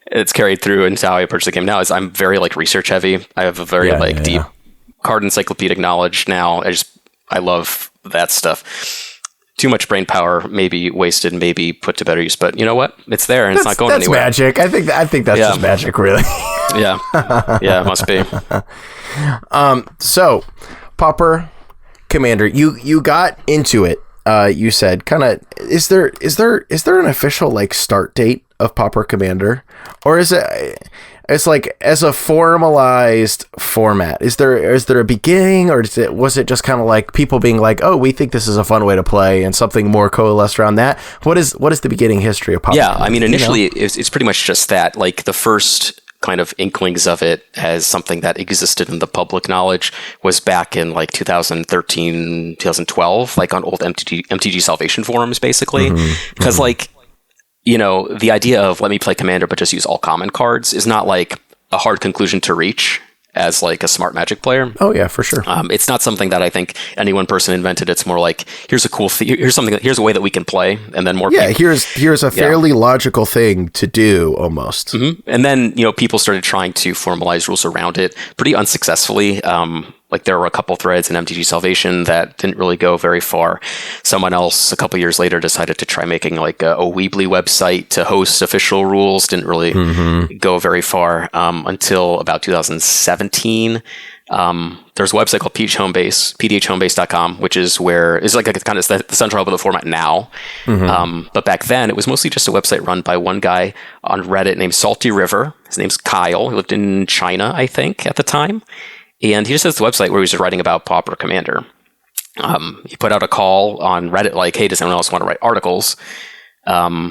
S4: it's carried through into how I approach the game now. Is I'm very like research heavy. I have a very deep card encyclopedic knowledge now. I love that stuff. Too much brain power, maybe wasted, maybe put to better use. But you know what? It's there, and it's not going anywhere.
S1: That's magic. I think that's just magic, really.
S4: Yeah, it must be.
S1: So, Pauper Commander, you got into it. You said kind of is there an official like start date of Pauper Commander, or is it's like as a formalized format? Is there a beginning, or was it just kind of like people being like, oh, we think this is a fun way to play, and something more coalesced around that? What is the beginning history of Pauper?
S4: Yeah, I mean, initially it's pretty much just that. Like the first kind of inklings of it as something that existed in the public knowledge was back in like 2013, 2012, like on old MTG Salvation forums, basically. Because like, you know, the idea of let me play Commander but just use all common cards is not like a hard conclusion to reach as like a smart Magic player.
S1: Oh yeah, for sure.
S4: It's not something that I think any one person invented. It's more like here's a cool here's a way that we can play, and then more. Yeah,
S1: people, here's a fairly logical thing to do almost.
S4: And then you know people started trying to formalize rules around it pretty unsuccessfully. Like there were a couple threads in MTG Salvation that didn't really go very far. Someone else a couple years later decided to try making like a Weebly website to host official rules. Didn't really go very far until about 2017. There's a website called pdhhomebase.com, which is where is like a kind of the central hub of the format now. But back then it was mostly just a website run by one guy on Reddit named Salty River. His name's Kyle. He lived in China, I think, at the time. And he just has the website where he was just writing about Pauper Commander. He put out a call on Reddit like, hey, does anyone else want to write articles? I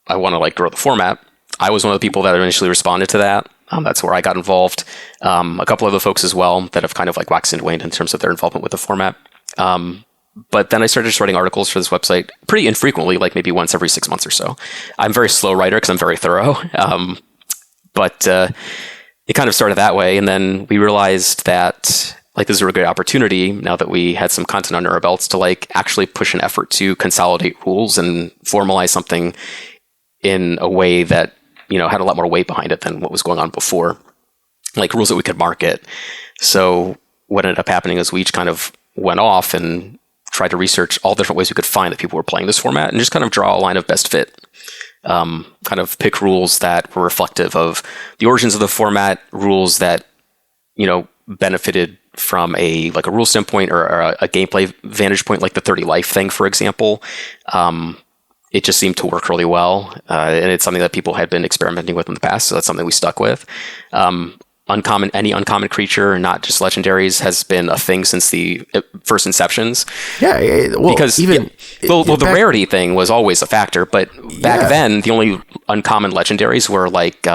S4: want to like grow the format. I was one of the people that initially responded to that. That's where I got involved. A couple other folks as well that have kind of like waxed and waned in terms of their involvement with the format. But then I started just writing articles for this website pretty infrequently, like maybe once every 6 months or so. I'm a very slow writer because I'm very thorough. But it kind of started that way. And then we realized that like this is a really great opportunity now that we had some content under our belts to like actually push an effort to consolidate rules and formalize something in a way that, you know, had a lot more weight behind it than what was going on before, like rules that we could market. So what ended up happening is we each kind of went off and tried to research all different ways we could find that people were playing this format and just kind of draw a line of best fit. Kind of pick rules that were reflective of the origins of the format, rules that, you know, benefited from a rule standpoint or a gameplay vantage point, like the 30 life thing, for example. It just seemed to work really well. And it's something that people had been experimenting with in the past. So that's something we stuck with. Any uncommon creature, not just legendaries, has been a thing since the first inceptions.
S1: Yeah, well,
S4: because
S1: even
S4: the rarity thing was always a factor, but back then the only uncommon legendaries were like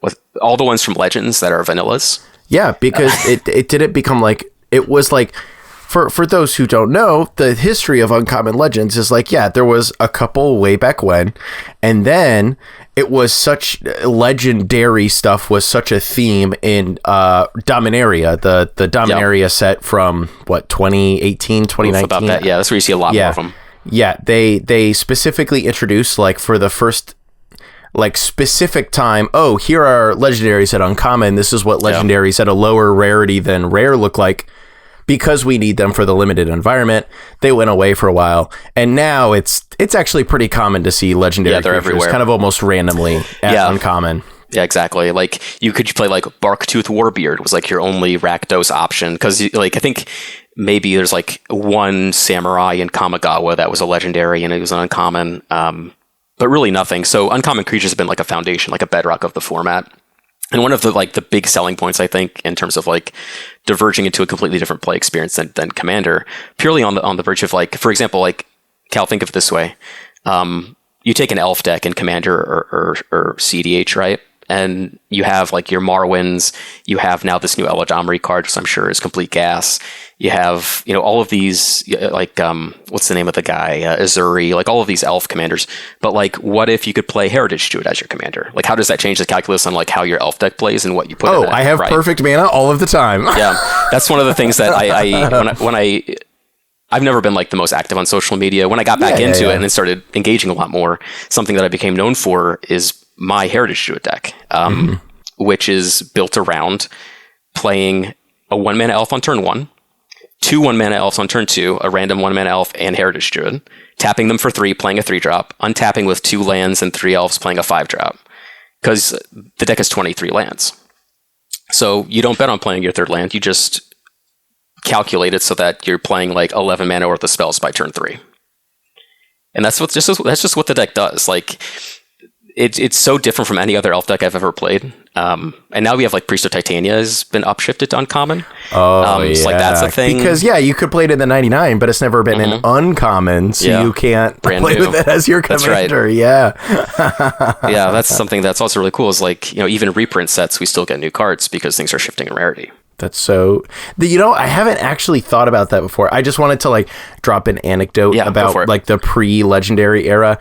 S4: with all the ones from Legends that are vanillas.
S1: Yeah, because it didn't become like it was like. For those who don't know, the history of Uncommon Legends is like, yeah, there was a couple way back when, and then it was such legendary stuff was such a theme in Dominaria, the Dominaria set from what 2018, 2019.
S4: About that, yeah, that's where you see a lot more of them.
S1: Yeah, they specifically introduced like for the first like specific time. Oh, here are legendaries at uncommon. This is what legendaries at a lower rarity than rare look like. Because we need them for the limited environment, they went away for a while, and now it's actually pretty common to see legendary creatures everywhere, kind of almost randomly at uncommon.
S4: Yeah, exactly. Like you could play like Barktooth Warbeard was like your only Rakdos option because like I think maybe there's like one Samurai in Kamigawa that was a legendary and it was an uncommon, but really nothing. So uncommon creatures have been like a foundation, like a bedrock of the format. And one of the like the big selling points, I think, in terms of like diverging into a completely different play experience than Commander, purely on the verge of like, for example, like Cal, think of it this way: you take an Elf deck in Commander or CDH, right? and you have like your Marwins, you have now this new Eladamri card, which I'm sure is complete gas. You have, all of these, like, what's the name of the guy? Azuri, like all of these elf commanders. But like, what if you could play Heritage Druid as your commander? Like, how does that change the calculus on like how your elf deck plays and what you put in it?
S1: I have perfect mana all of the time.
S4: Yeah, that's one of the things that I've never been like the most active on social media. When I got back into it and then started engaging a lot more, something that I became known for is my Heritage Druid deck, which is built around playing a 1-mana elf on turn 1, 2 1-mana elves on turn 2, a random 1-mana elf and Heritage Druid, tapping them for 3, playing a 3-drop, untapping with 2 lands and 3 elves, playing a 5-drop, because the deck has 23 lands. So you don't bet on playing your 3rd land, you just calculate it so that you're playing like 11 mana worth of spells by turn 3. And that's just what the deck does. Like, it's so different from any other elf deck I've ever played. And now we have like Priest of Titania has been upshifted to uncommon. So like that's a thing.
S1: Because you could play it in the 99, but it's never been an uncommon, so you can't play with it as your commander. Right.
S4: Yeah, that's something that's also really cool. Is like, even reprint sets, we still get new cards because things are shifting in rarity.
S1: That's so. I haven't actually thought about that before. I just wanted to like drop an anecdote about like the pre-legendary era.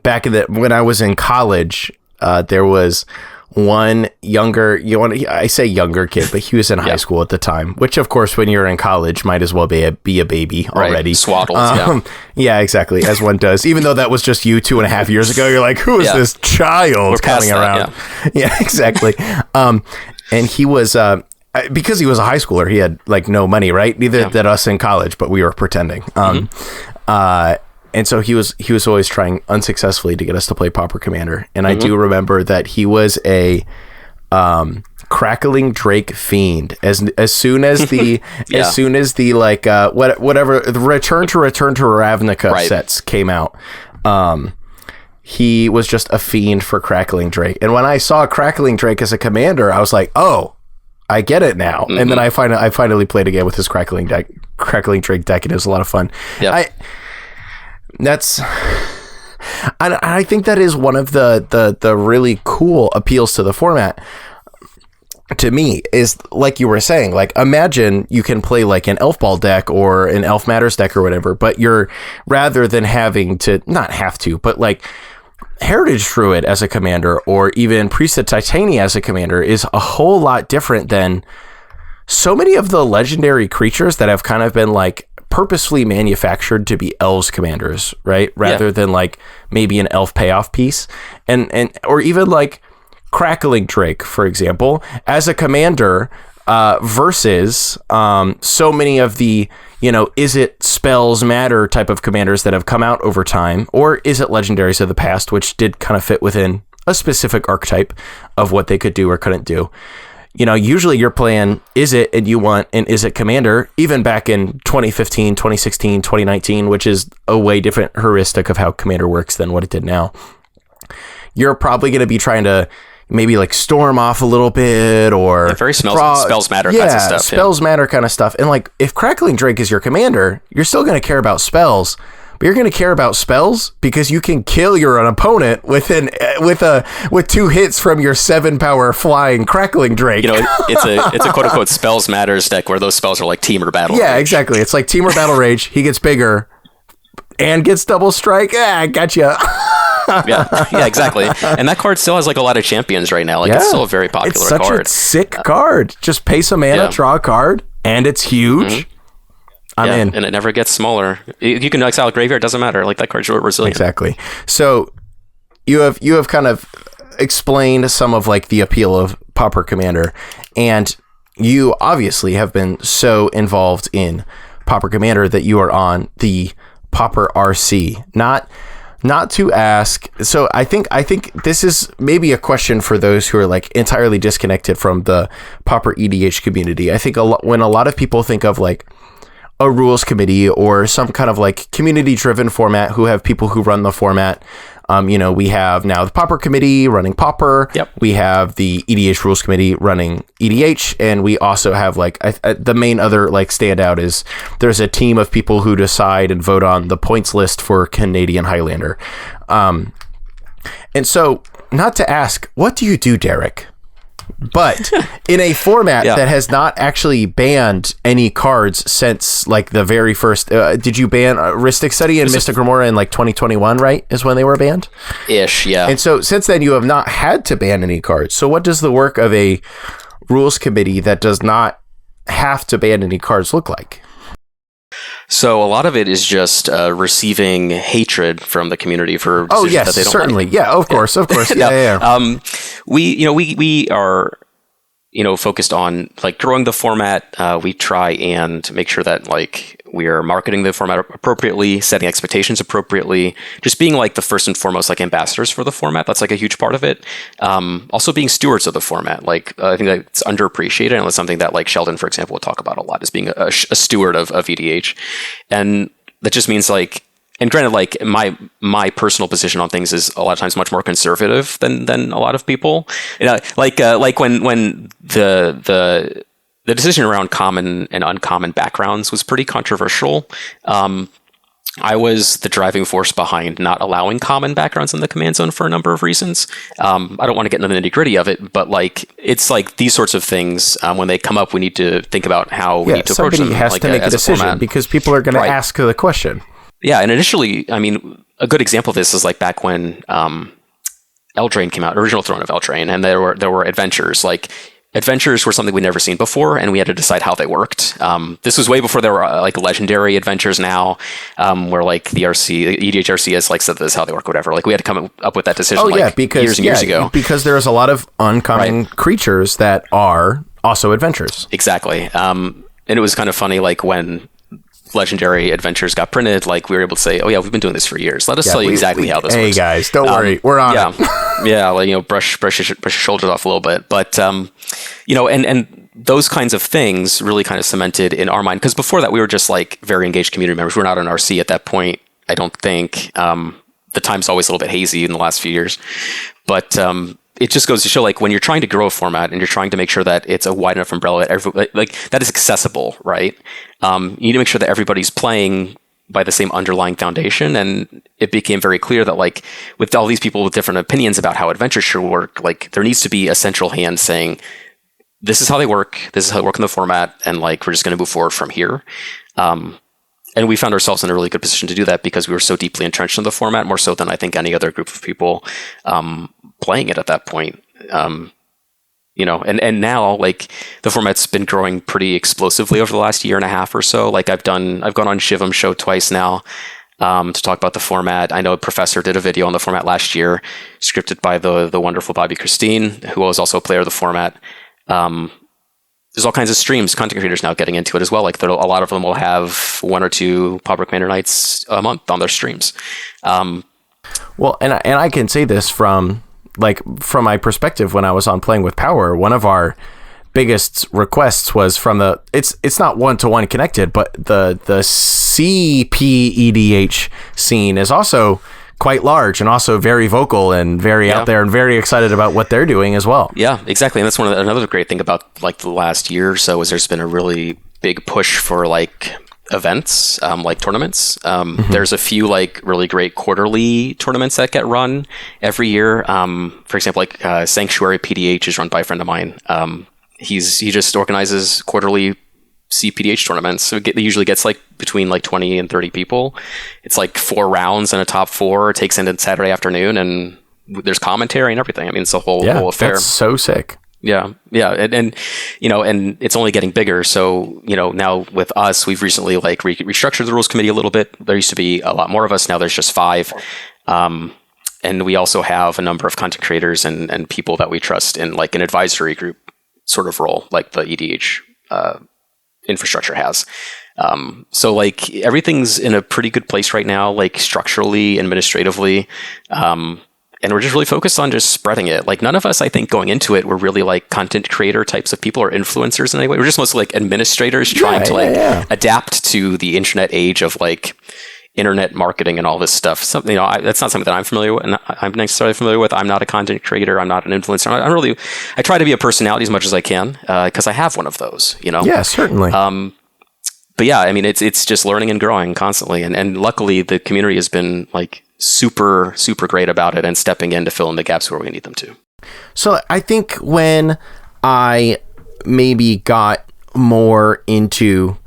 S1: Back when I was in college, there was one younger, I say younger kid, but he was in high school at the time, which of course, when you're in college, might as well be a baby already.
S4: Swaddles,
S1: yeah, exactly. As one does, even though that was just you 2.5 years ago, you're like, who is this child coming around? Yeah, exactly. And he was, because he was a high schooler, he had like no money, right? Neither did us in college, but we were pretending. And so he was always trying unsuccessfully to get us to play Pauper Commander. And I do remember that he was a crackling Drake fiend. As soon as the like whatever the Return to Ravnica sets came out, he was just a fiend for crackling Drake. And when I saw crackling Drake as a commander, I was like, oh, I get it now. And then I finally played again with his crackling Drake deck, and it was a lot of fun. I think that is one of the really cool appeals to the format to me, is like you were saying, like, imagine you can play like an Elf Ball deck or an Elf Matters deck or whatever, but you're, rather than having to, not have to, but like Heritage Druid as a commander or even Priest of Titania as a commander is a whole lot different than so many of the legendary creatures that have kind of been like purposefully manufactured to be elves commanders, right? Rather than like maybe an elf payoff piece, and or even like Crackling Drake, for example, as a commander, versus so many of the, is it spells matter type of commanders that have come out over time, or is it legendaries of the past, which did kind of fit within a specific archetype of what they could do or couldn't do. Usually you're playing Is It, and you want an Is It commander, even back in 2015, 2016, 2019, which is a way different heuristic of how commander works than what it did now. You're probably going to be trying to maybe like storm off a little bit, or
S4: very spells matter kinds of stuff.
S1: Spells matter kind of stuff. And like, if Crackling Drake is your commander, you're still going to care about spells. But you're going to care about spells because you can kill your opponent with 2 hits from your 7-power flying Crackling Drake.
S4: It's a quote unquote spells matters deck where those spells are like Temur Battle Rage.
S1: Yeah, exactly. It's like Temur Battle Rage. He gets bigger and gets double strike. I gotcha.
S4: yeah, exactly. And that card still has like a lot of champions right now. Like, it's still a very popular card.
S1: It's such a sick card. Just pay some mana, draw a card, and it's huge. I'm in.
S4: And it never gets smaller. You can exile a graveyard, doesn't matter. Like, that card's resilient.
S1: Exactly. So you have kind of explained some of like the appeal of Pauper Commander, and you obviously have been so involved in Pauper Commander that you are on the Pauper RC. Not to ask. So I think this is maybe a question for those who are like entirely disconnected from the Pauper EDH community. I think when a lot of people think of like a rules committee or some kind of like community driven format who have people who run the format, we have now the Pauper committee running Pauper.
S4: Yep.
S1: We have the EDH rules committee running EDH, and we also have like the main other like standout is there's a team of people who decide and vote on the points list for Canadian Highlander. And so not to ask, what do you do, Derek? But in a format that has not actually banned any cards since like the very first, did you ban Rhystic Study and Mystic Remora in like 2021, right? Is when they were banned?
S4: Ish, yeah.
S1: And so since then you have not had to ban any cards. So what does the work of a rules committee that does not have to ban any cards look like?
S4: So a lot of it is just receiving hatred from the community for decisions that they don't
S1: certainly.
S4: like.
S1: Yeah, of course. Yeah.
S4: We are focused on like growing the format. We try and make sure that like we are marketing the format appropriately, setting expectations appropriately, just being like the first and foremost like ambassadors for the format. That's like a huge part of it. Also being stewards of the format. Like I think that's underappreciated, and it's something that like Sheldon, for example, would talk about a lot, is being a steward of EDH. And that just means like, and granted, like my personal position on things is a lot of times much more conservative than a lot of people. Like when the decision around common and uncommon backgrounds was pretty controversial. I was the driving force behind not allowing common backgrounds in the command zone for a number of reasons. I don't want to get into the nitty gritty of it, but like it's like these sorts of things when they come up, we need to think about how we need to approach them.
S1: Somebody has
S4: like,
S1: to make a decision because people are going to ask the question.
S4: Yeah, and initially, I mean, a good example of this is like back when Eldraine came out, original Throne of Eldraine, and there were adventures. Like adventures were something we'd never seen before, and we had to decide how they worked. This was way before there were like legendary adventures now, where like the EDHRC has like said this is how they work, whatever. Like we had to come up with that decision because years and years ago.
S1: Because there's a lot of uncommon creatures that are also adventures.
S4: Exactly. And it was kind of funny, like when legendary adventures got printed, like we were able to say, oh yeah, we've been doing this for years. Let us tell you exactly how this works.
S1: Hey guys, don't worry, we're on it.
S4: Yeah, like brush your shoulders off a little bit, but and those kinds of things really kind of cemented in our mind, because before that we were just like very engaged community members. We're not an RC at that point, I don't think. The time's always a little bit hazy in the last few years, but it just goes to show, like when you're trying to grow a format and you're trying to make sure that it's a wide enough umbrella that like that is accessible, right? You need to make sure that everybody's playing by the same underlying foundation. And it became very clear that like with all these people with different opinions about how adventures should work, like there needs to be a central hand saying, this is how they work, this is how they work in the format, and like we're just going to move forward from here. And we found ourselves in a really good position to do that because we were so deeply entrenched in the format, more so than I think any other group of people playing it at that point. And now like the format's been growing pretty explosively over the last year and a half or so. Like I've gone on Shivam's show twice now to talk about the format. I know a professor did a video on the format last year, scripted by the wonderful Bobby Christine, who was also a player of the format. There's all kinds of streams, content creators now getting into it as well. Like a lot of them will have 1 or 2 Pauper Commander nights a month on their streams.
S1: Well, and I can say this from my perspective when I was on Playing with Power, one of our biggest requests was from it's not one-to-one connected, but the CPEDH scene is also quite large and also very vocal and very out there and very excited about what they're doing as well. Yeah,
S4: exactly. And that's another great thing about like the last year or so is there's been a really big push for like events, like tournaments. There's a few like really great quarterly tournaments that get run every year. For example, like Sanctuary PDH is run by a friend of mine. He just organizes quarterly CPDH tournaments. So it usually gets like between like 20 and 30 people. It's like 4 rounds and a top 4. It takes into Saturday afternoon, and there's commentary and everything. I mean, it's a whole affair.
S1: That's so sick.
S4: Yeah. And it's only getting bigger. So, now with us, we've recently like restructured the rules committee a little bit. There used to be a lot more of us. Now there's just 5. And we also have a number of content creators and people that we trust in like an advisory group sort of role, like the EDH infrastructure has. So like everything's in a pretty good place right now, like structurally, administratively. And we're just really focused on just spreading it. Like none of us, I think, going into it, were really like content creator types of people or influencers in any way. We're just mostly like administrators trying to adapt to the internet age of like internet marketing and all this stuff. Something, that's not something that I'm familiar with. And I'm necessarily familiar with. I'm not a content creator. I'm not an influencer. I try to be a personality as much as I can because I have one of those.
S1: Yeah, certainly.
S4: but yeah, I mean, it's just learning and growing constantly. And luckily the community has been like super, super great about it and stepping in to fill in the gaps where we need them to.
S1: So I think when I maybe got more into,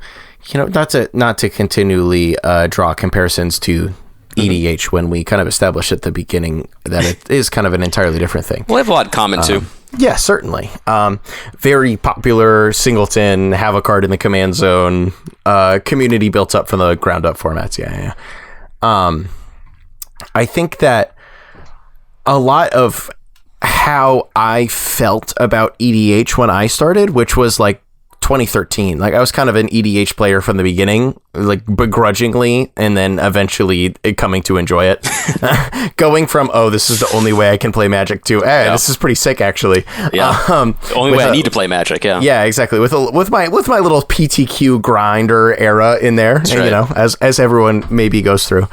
S1: not to continually draw comparisons to EDH when we kind of established at the beginning that it is kind of an entirely different thing.
S4: Well, they have a lot in common too.
S1: Yeah, certainly. Very popular singleton, have a card in the command zone, community built up from the ground up formats. Yeah. I think that a lot of how I felt about EDH when I started, which was like 2013, like I was kind of an EDH player from the beginning, like begrudgingly, and then eventually coming to enjoy it. Going from, this is the only way I can play Magic to, this is pretty sick actually.
S4: Yeah. The only way I need to play Magic. Yeah.
S1: Yeah, exactly. With my little PTQ grinder era in there,
S4: That's
S1: and,
S4: right.
S1: as everyone maybe goes through.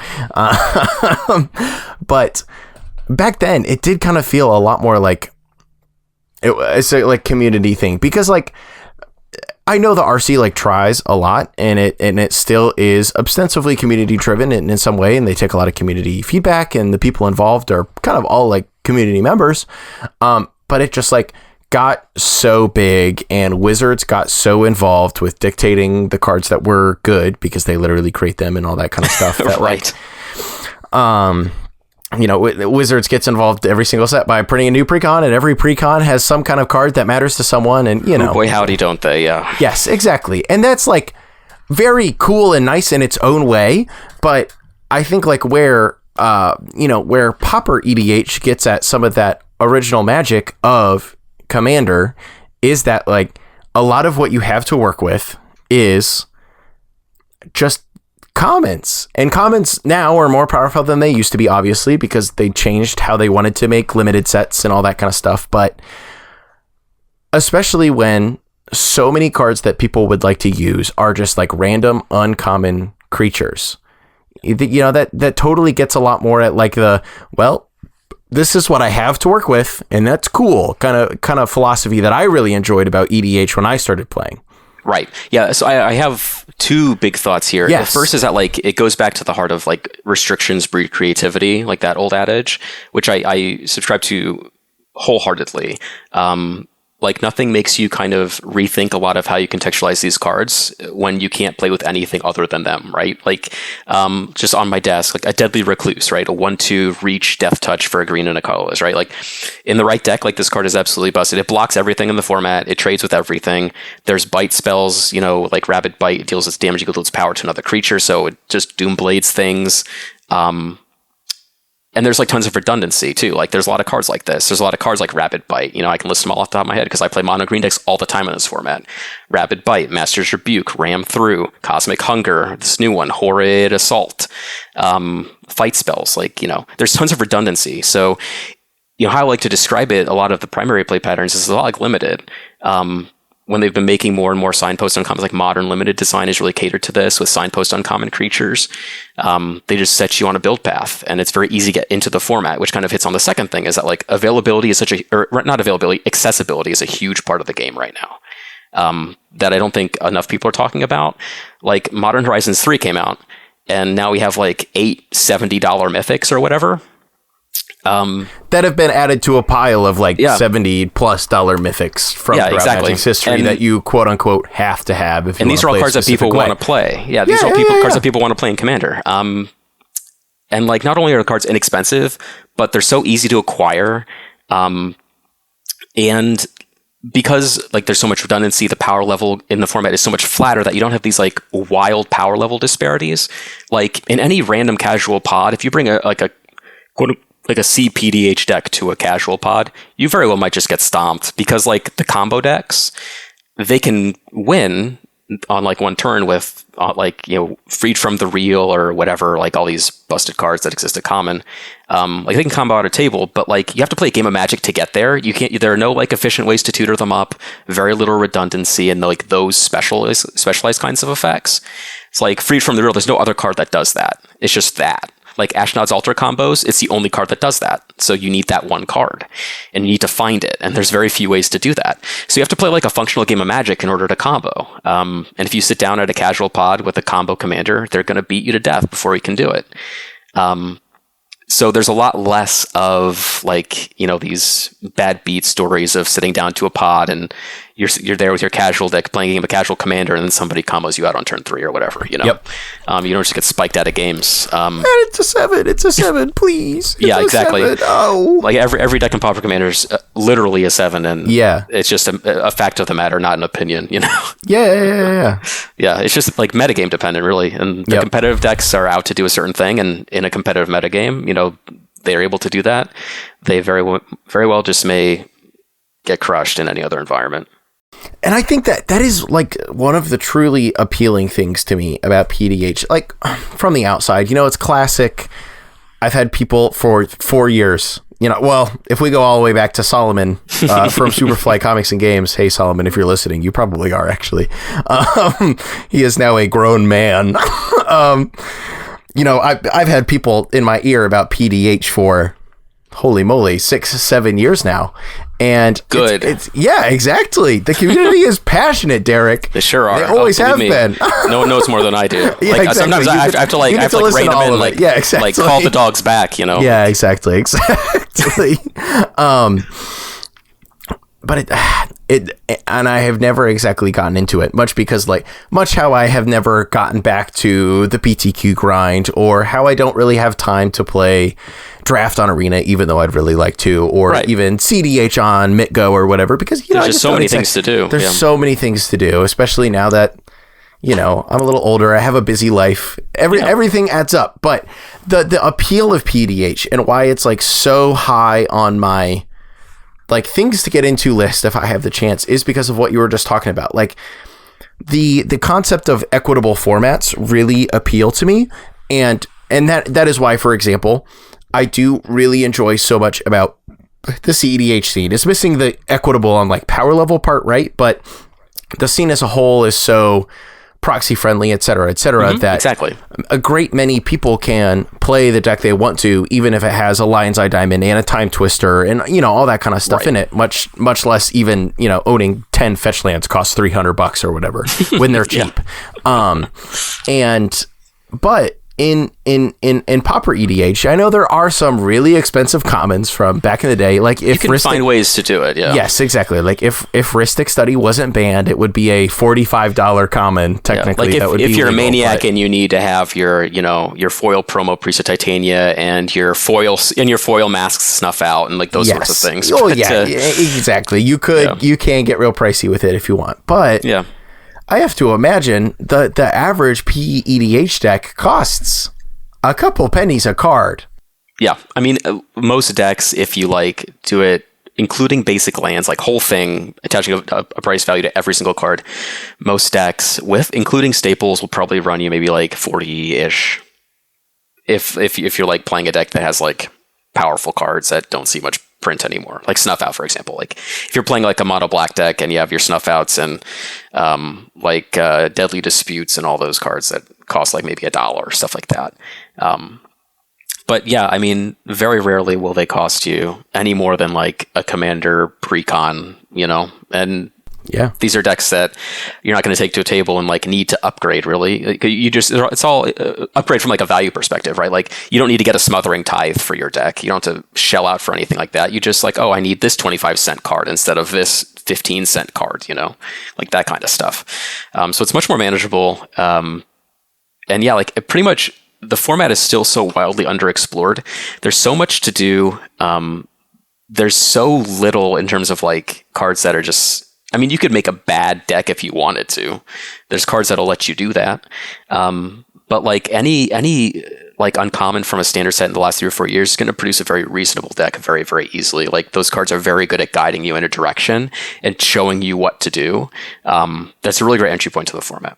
S1: But back then it did kind of feel a lot more like it's a like community thing, because like I know the RC like tries a lot, and it still is ostensibly community driven in some way, and they take a lot of community feedback, and the people involved are kind of all like community members. But it just like got so big, and Wizards got so involved with dictating the cards that were good, because they literally create them and all that kind of stuff. That,
S4: right.
S1: Wizards gets involved every single set by printing a new precon, and every precon has some kind of card that matters to someone, and
S4: Oh boy, howdy, don't they? Yeah.
S1: Yes, exactly. And that's like very cool and nice in its own way, but I think like where Pauper EDH gets at some of that original magic of Commander is that like a lot of what you have to work with is just commons, and commons now are more powerful than they used to be, obviously, because they changed how they wanted to make limited sets and all that kind of stuff. But especially when so many cards that people would like to use are just like random uncommon creatures, that totally gets a lot more at like this is what I have to work with, and that's cool kind of philosophy that I really enjoyed about EDH when I started playing.
S4: Right. Yeah. So I have two big thoughts here.
S1: Yes.
S4: The first is that like it goes back to the heart of like restrictions breed creativity, like that old adage, which I subscribe to wholeheartedly. Like nothing makes you kind of rethink a lot of how you contextualize these cards when you can't play with anything other than them, right? Like just on my desk, like a Deadly Recluse, right? A 1/2 reach death touch for a green and a colorless, right? Like in the right deck, like this card is absolutely busted. It blocks everything in the format. It trades with everything. There's bite spells, like Rabid Bite deals its damage equal to its power to another creature, so it just Doom Blades things. And there's like tons of redundancy too. Like there's a lot of cards like this. There's a lot of cards like Rabid Bite. I can list them all off the top of my head because I play mono green decks all the time in this format. Rabid Bite, Master's Rebuke, Ram Through, Cosmic Hunger, this new one, Horrid Assault, fight spells. Like, there's tons of redundancy. So, how I like to describe it, a lot of the primary play patterns is a lot like Limited. When they've been making more and more signpost uncommons, like modern limited design is really catered to this with signpost uncommon creatures. They just set you on a build path, and it's very easy to get into the format, which kind of hits on the second thing is that like availability is accessibility is a huge part of the game right now. That I don't think enough people are talking about. Like Modern Horizons 3 came out, and now we have like 8 $70 mythics or whatever.
S1: That have been added to a pile of like $70+ mythics from throughout Magic's history that you quote unquote have to have if you
S4: and these are all cards that people want to play. Yeah, these are all cards that people want to play in Commander. And like not only are the cards inexpensive, but they're so easy to acquire. And because like there's so much redundancy, the power level in the format is so much flatter that you don't have these like wild power level disparities. Like in any random casual pod, if you bring a CPDH deck to a casual pod, you very well might just get stomped because like the combo decks, they can win on like one turn with Freed from the Real or whatever, like all these busted cards that exist at common. Like they can combo out a table, but like you have to play a game of Magic to get there. There are no like efficient ways to tutor them up, very little redundancy, and like those specialized kinds of effects. It's like Freed from the Real, there's no other card that does that. It's just that. like Ashnod's Altar combos, it's the only card that does that. So you need that one card, and you need to find it. And there's very few ways to do that. So you have to play like a functional game of Magic in order to combo. And if you sit down at a casual pod with a combo commander, they're going to beat you to death before you can do it. So there's a lot less of like, you know, these bad beat stories of sitting down to a pod and you're there with your casual deck playing a game of casual commander and then somebody combos you out on turn 3 or whatever, you know.
S1: Yep.
S4: You don't just get spiked out of games.
S1: And it's a 7, please. It's
S4: yeah, exactly.
S1: 7. Oh.
S4: Like every deck in Pauper Commander is literally a 7, and it's just a fact of the matter, not an opinion, you know.
S1: Yeah.
S4: Yeah, it's just like metagame dependent, really. And the competitive decks are out to do a certain thing, and in a competitive metagame, you know, they're able to do that. They very well just may get crushed in any other environment.
S1: And I think that is like one of the truly appealing things to me about PDH. Like from the outside, you know, it's classic. I've had people for 4 years, you know, well, if we go all the way back to Solomon from Superfly Comics and Games. Hey, Solomon, if you're listening, you probably are actually. He is now a grown man. You know, I've had people in my ear about PDH for, holy moly, 6-7 years now. And
S4: good.
S1: It's yeah, exactly. The community is passionate, Derek.
S4: They sure are.
S1: They always have been.
S4: No one knows more than I do.
S1: Yeah,
S4: like
S1: exactly.
S4: Sometimes I have to rein them in, like,
S1: yeah, exactly.
S4: like call the dogs back, you know.
S1: Yeah, exactly. But it and I have never exactly gotten into it much because much how I have never gotten back to the PTQ grind, or how I don't really have time to play Draft on Arena, even though I'd really like to, or even CDH on MitGo or whatever, because
S4: there's just so many things to do.
S1: There's so many things to do, especially now that, you know, I'm a little older. I have a busy life. Everything adds up. But the appeal of PDH and why it's like so high on my like things to get into list if I have the chance is because of what you were just talking about. Like the concept of equitable formats really appeal to me, and that is why, for example, I do really enjoy so much about the CEDH scene. It's missing the equitable on like power level part, right? But the scene as a whole is so proxy friendly, et cetera, that
S4: exactly
S1: a great many people can play the deck they want to, even if it has a Lion's Eye Diamond and a Time Twister and, you know, all that kind of stuff in it, much less even, you know, owning 10 fetch lands costs $300 or whatever when they're cheap. But in Pauper EDH, I know there are some really expensive commons from back in the day. Like if
S4: you can find ways to do it, yeah.
S1: Yes, exactly. Like if Rhystic Study wasn't banned, it would be a $45 common technically.
S4: Yeah. Like if you're
S1: legal,
S4: a maniac and you need to have your, you know, your foil promo Priest of Titania and your foil masks snuff out and like those sorts of things.
S1: Oh yeah, exactly. You can get real pricey with it if you want, but
S4: yeah.
S1: I have to imagine the average PEDH deck costs a couple pennies a card.
S4: Yeah, I mean, most decks, if you like do it, including basic lands, like whole thing, attaching a price value to every single card, most decks, with including staples, will probably run you maybe like 40-ish. If you're like playing a deck that has like powerful cards that don't see much print anymore, like Snuff Out, for example. Like if you're playing like a mono black deck and you have your Snuff Outs and Deadly Disputes and all those cards that cost like maybe $1, stuff like that. But yeah, I mean, very rarely will they cost you any more than like a commander precon, you know, and
S1: yeah,
S4: these are decks that you're not going to take to a table and like need to upgrade really. It's all upgrade from like a value perspective, right? Like you don't need to get a Smothering Tithe for your deck. You don't have to shell out for anything like that. You just like, oh, I need this 25-cent card instead of this 15-cent card, you know, like that kind of stuff. So it's much more manageable. And yeah, like pretty much the format is still so wildly underexplored. There's so much to do. There's so little in terms of like cards that are just, I mean, you could make a bad deck if you wanted to. There's cards that'll let you do that. But like any like uncommon from a standard set in the last 3 or 4 years is going to produce a very reasonable deck very, very easily. Like those cards are very good at guiding you in a direction and showing you what to do. That's a really great entry point to the format.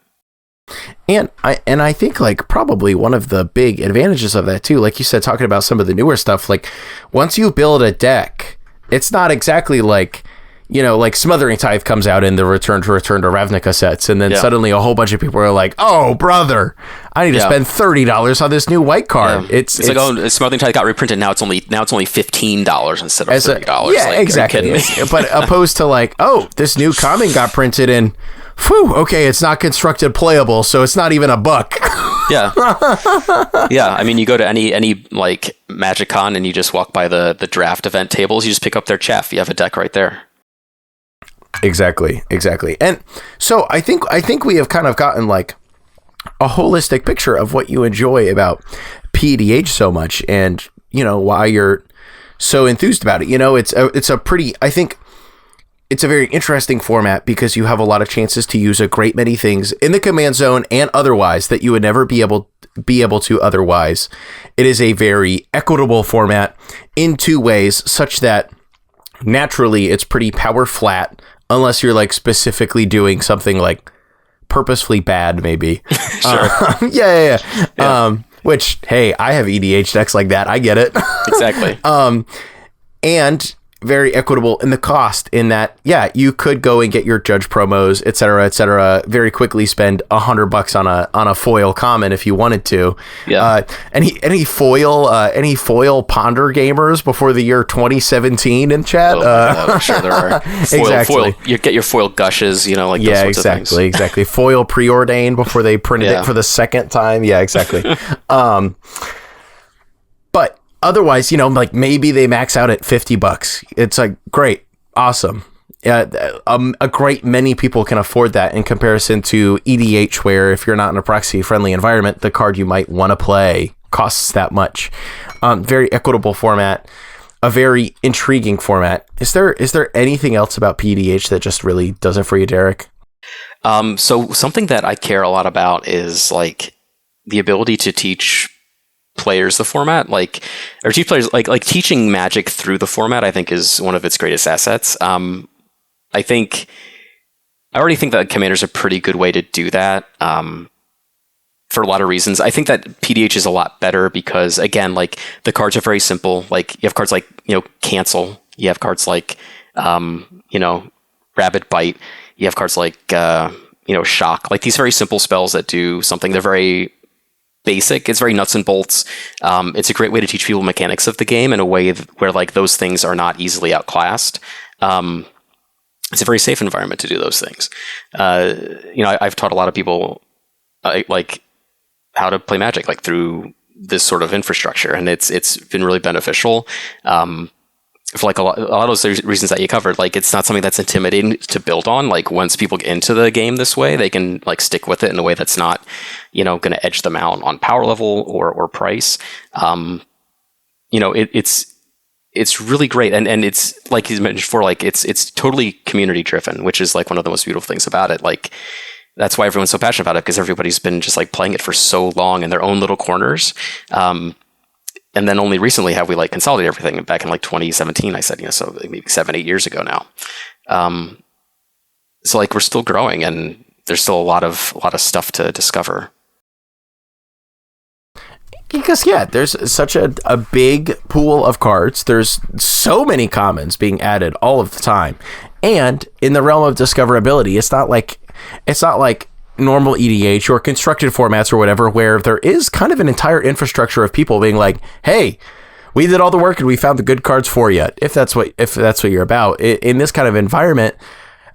S1: And I think like probably one of the big advantages of that too, like you said, talking about some of the newer stuff, like once you build a deck, it's not exactly like, like Smothering Tithe comes out in the Return to Ravnica sets, and then suddenly a whole bunch of people are like, "Oh, brother, I need to spend $30 on this new white card."
S4: Yeah. It's like, oh, Smothering Tithe got reprinted. Now it's only $15 instead of $30.
S1: Yeah, exactly. But opposed to like, oh, this new common got printed in. Phew, okay, it's not constructed playable, so it's not even a buck.
S4: Yeah. I mean, you go to any like Magic Con and you just walk by the draft event tables, you just pick up their chaff. You have a deck right there.
S1: Exactly. And so I think we have kind of gotten like a holistic picture of what you enjoy about PEDH so much, and why you're so enthused about it. It's a pretty, I think it's a very interesting format because you have a lot of chances to use a great many things in the command zone and otherwise that you would never be able to otherwise. It is a very equitable format in two ways, such that naturally it's pretty power flat unless you're like specifically doing something like purposefully bad, maybe.
S4: Sure.
S1: Yeah. Which, hey, I have EDH decks like that. I get it.
S4: Exactly.
S1: And very equitable in the cost, in that, you could go and get your judge promos, et cetera, very quickly spend $100 on a foil common if you wanted to.
S4: Yeah.
S1: Any foil Ponder gamers before the year 2017 in chat?
S4: I'm sure there are. Foil, you get your foil gushes, like those sorts of things.
S1: Exactly. Foil preordained before they printed it for the second time. Yeah, exactly. But otherwise, like maybe they max out at $50. It's like, great, awesome. A great many people can afford that in comparison to EDH, where if you're not in a proxy friendly environment, the card you might want to play costs that much. Very equitable format, a very intriguing format. Is there anything else about PEDH that just really does it for you, Derek?
S4: So something that I care a lot about is like the ability to teach players the format, or teach players like teaching Magic through the format. I think is one of its greatest assets. I already think that Commander's a pretty good way to do that. For a lot of reasons, I think that PDH is a lot better because, again, like the cards are very simple. Like you have cards like cancel. You have cards like Rabid Bite. You have cards like shock. Like these very simple spells that do something. They're very basic. It's very nuts and bolts. It's a great way to teach people mechanics of the game in a way where like those things are not easily outclassed. It's a very safe environment to do those things. I've taught a lot of people like how to play Magic like through this sort of infrastructure, and it's been really beneficial. For like a lot of those reasons that you covered, like it's not something that's intimidating to build on. Like once people get into the game this way, they can like stick with it in a way that's not, going to edge them out on power level or price. It's really great, and it's like he's mentioned before, like it's totally community driven, which is like one of the most beautiful things about it. Like that's why everyone's so passionate about it, because everybody's been just like playing it for so long in their own little corners. And then only recently have we like consolidated everything. Back in like 2017, I said, so maybe 7-8 years ago now. So like we're still growing, and there's still a lot of stuff to discover.
S1: Because there's such a big pool of cards. There's so many commons being added all of the time, and in the realm of discoverability, it's not like normal EDH or constructed formats or whatever, where there is kind of an entire infrastructure of people being like, hey, we did all the work and we found the good cards for you. If that's what you're about in this kind of environment,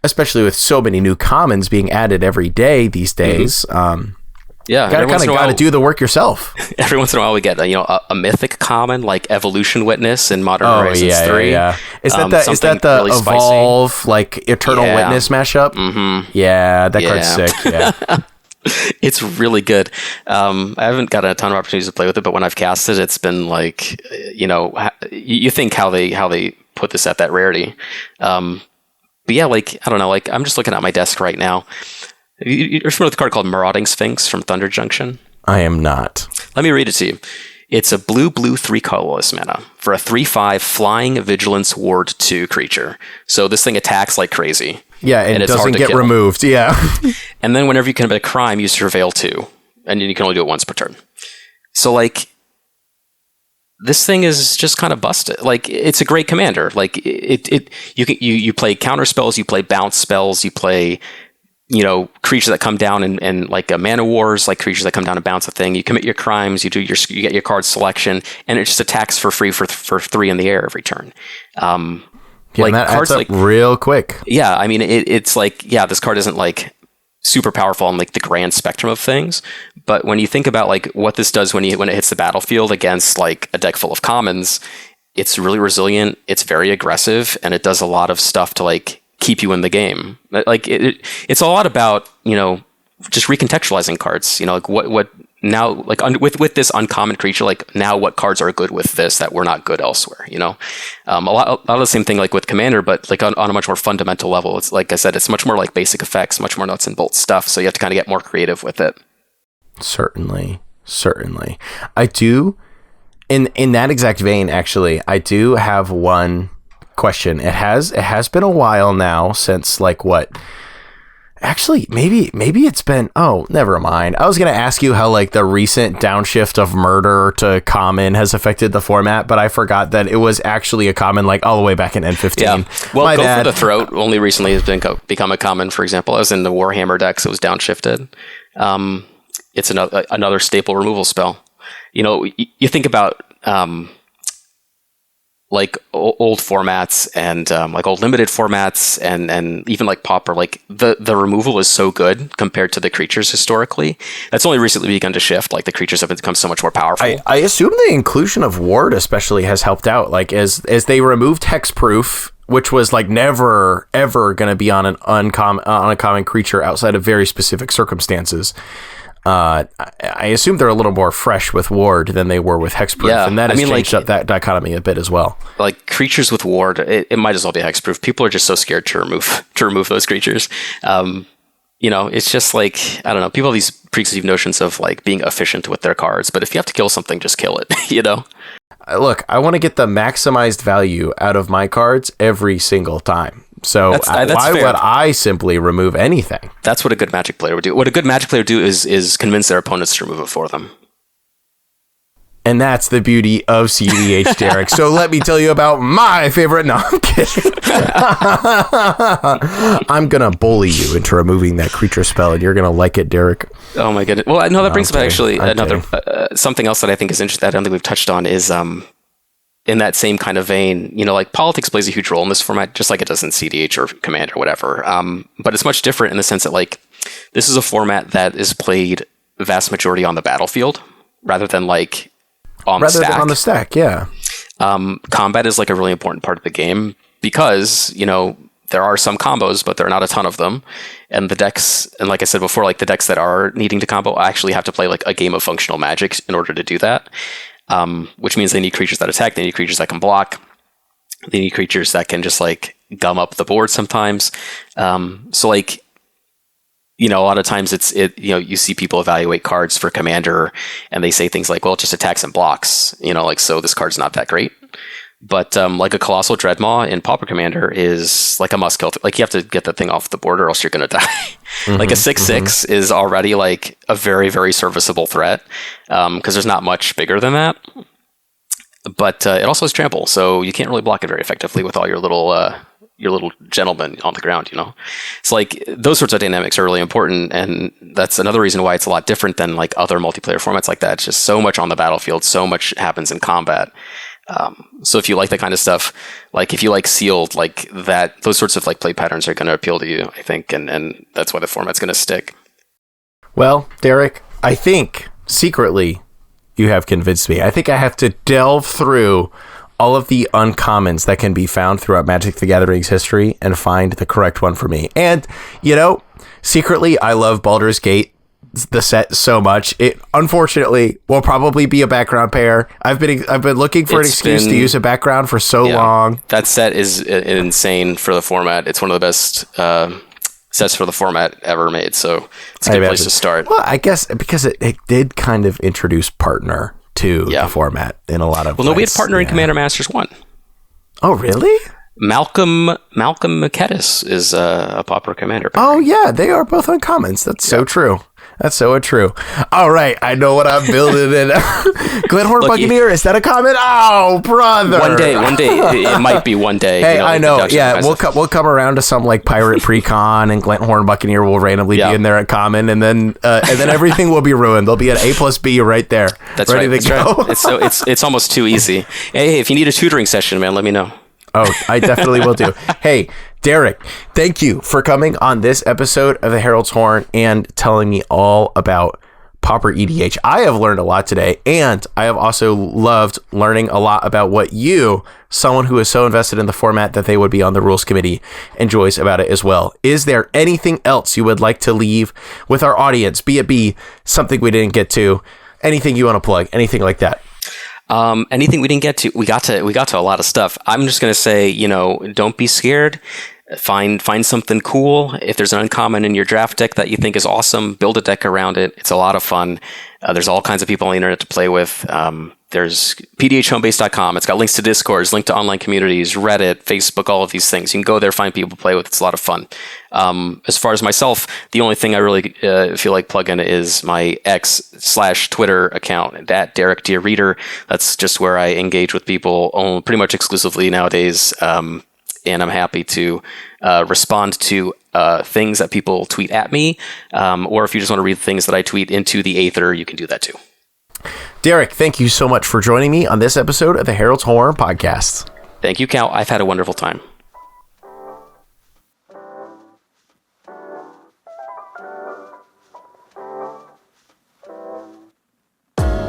S1: especially with so many new commons being added every day these days. Got to do the work yourself.
S4: Every once in a while we get a mythic common like Evolution Witness in Modern Horizons 3.
S1: Yeah. Is that the really Evolve spicy, like Eternal Witness mashup? Mm-hmm. Yeah, that card's sick. Yeah.
S4: It's really good. I haven't got a ton of opportunities to play with it, but when I've cast it, it's been like you think how they put this at that rarity. But yeah, like I don't know, like I'm just looking at my desk right now. You're familiar with a card called Marauding Sphinx from Thunder Junction?
S1: I am not.
S4: Let me read it to you. It's a blue 3 colorless mana for a 3/5 flying vigilance ward 2 creature. So this thing attacks like crazy.
S1: Yeah, and it doesn't get removed. Yeah.
S4: And then whenever you commit a crime, you surveil 2, and you can only do it once per turn. So like, this thing is just kind of busted. Like, it's a great commander. Like, you play counter spells, you play bounce spells, you play, creatures that come down and like mana wars, like creatures that come down and bounce a thing. You commit your crimes, you get your card selection, and it just attacks for free for 3 in the air every turn.
S1: Like that cards like real quick.
S4: Yeah, I mean, it's like, this card isn't like super powerful on like the grand spectrum of things, but when you think about like what this does when it hits the battlefield against like a deck full of commons, it's really resilient, it's very aggressive, and it does a lot of stuff to like keep you in the game. Like it's a lot about just recontextualizing cards. Like what now, like with this uncommon creature, like now what cards are good with this that were not good elsewhere. A lot of the same thing like with Commander, but like on a much more fundamental level. It's like I said, it's much more like basic effects, much more nuts and bolts stuff. So you have to kind of get more creative with it.
S1: Certainly. I do, in that exact vein, actually, I do have one question. It has been a while now since like what. Actually, maybe it's been. Oh, never mind. I was gonna ask you how like the recent downshift of murder to common has affected the format, but I forgot that it was actually a common like all the way back in N15.
S4: Yeah. Well, Go for the Throat only recently has become a common. For example, as in the Warhammer decks, it was downshifted. It's another staple removal spell. You think about like old formats and like old limited formats and even like Pauper, like the removal is so good compared to the creatures historically. That's only recently begun to shift. Like the creatures have become so much more powerful.
S1: I assume the inclusion of Ward especially has helped out. Like as they removed hexproof, which was like never ever going to be on an uncommon creature outside of very specific circumstances. I assume they're a little more fresh with Ward than they were with Hexproof, and that has changed up that dichotomy a bit as well. Like
S4: creatures with Ward, it might as well be Hexproof. People are just so scared to remove those creatures. It's just like, I don't know. People have these preconceived notions of like being efficient with their cards, but if you have to kill something, just kill it.
S1: Look, I want to get the maximized value out of my cards every single time. So that's why fair. Would I simply remove anything?
S4: That's what a good Magic player would do. What a good Magic player would do is convince their opponents to remove it for them.
S1: And that's the beauty of CEDH, Derek. So let me tell you about my favorite. No, I'm kidding. I'm going to bully you into removing that creature spell, and you're going to like it, Derek.
S4: Oh, my goodness. Well, no, that brings up actually another something else that I think is interesting that I don't think we've touched on is in that same kind of vein, like politics plays a huge role in this format, just like it does in CDH or Command or whatever. But it's much different in the sense that like this is a format that is played vast majority on the battlefield rather than like on the stack. Yeah. Combat is like a really important part of the game because, there are some combos, but there are not a ton of them. And the decks, and like I said before, like the decks that are needing to combo actually have to play like a game of functional Magic in order to do that. Which means they need creatures that attack, they need creatures that can block, they need creatures that can just like gum up the board sometimes. So like, a lot of times you see people evaluate cards for Commander and they say things like, well, it just attacks and blocks, so this card's not that great. But like a Colossal Dreadmaw in Pauper Commander is like a must kill. Like you have to get the thing off the board or else you're going to die. Like a 6/6 is already like a very, very serviceable threat because there's not much bigger than that. But it also has trample, so you can't really block it very effectively with all your little gentlemen on the ground. It's like those sorts of dynamics are really important, and that's another reason why it's a lot different than like other multiplayer formats like that. It's just so much on the battlefield, so much happens in combat. So if you like that kind of stuff, like if you like Sealed, like that, those sorts of like play patterns are going to appeal to you, I think, and that's why the format's going to stick.
S1: Well, Derek, I think secretly you have convinced me. I think I have to delve through all of the uncommons that can be found throughout Magic the Gathering's history and find the correct one for me. And, secretly, I love Baldur's Gate, the set, so much. It unfortunately will probably be a background pair. I've been looking for an excuse to use a background for so long.
S4: That set is insane for the format. It's one of the best sets for the format ever made, so it's a good place to start.
S1: Well, I guess because it did kind of introduce partner to the format in a lot of ways.
S4: We had partner in Commander Masters 1.
S1: Oh, really?
S4: Malcolm McKettis is a Pauper Commander.
S1: Oh, yeah, they are both uncommons. That's so true. That's so true. All right, I know what I'm building. In Glenhorn Buccaneer, is that a comment? Oh, brother!
S4: One day, it might be one day.
S1: Hey, I know. Yeah, we'll come around to some like pirate precon, and Glenhorn Buccaneer will randomly be in there at common, and then everything will be ruined. There'll be an A+B right there.
S4: That's
S1: ready
S4: right.
S1: to go.
S4: It's almost too easy. Hey, if you need a tutoring session, man, let me know.
S1: Oh, I definitely will do. Hey, Derek, thank you for coming on this episode of the Herald's Horn and telling me all about Pauper EDH. I have learned a lot today, and I have also loved learning a lot about what you, someone who is so invested in the format that they would be on the rules committee, enjoys about it as well. Is there anything else you would like to leave with our audience, be it something we didn't get to, anything you want to plug, anything like that?
S4: Anything we didn't get to, we got to a lot of stuff. I'm just going to say, don't be scared. Find something cool. If there's an uncommon in your draft deck that you think is awesome, build a deck around it. It's a lot of fun. There's all kinds of people on the internet to play with. There's pdhhomebase.com. It's got links to Discords, link to online communities, Reddit, Facebook, all of these things. You can go there, find people to play with. It's a lot of fun. As far as myself, the only thing I really feel like plugging is my X/Twitter account, at Derek Dear Reader. That's just where I engage with people pretty much exclusively nowadays. And I'm happy to respond to things that people tweet at me. Or if you just want to read things that I tweet into the Aether, you can do that too.
S1: Derek, thank you so much for joining me on this episode of the Herald's Horn podcast.
S4: Thank you, Cal. I've had a wonderful time.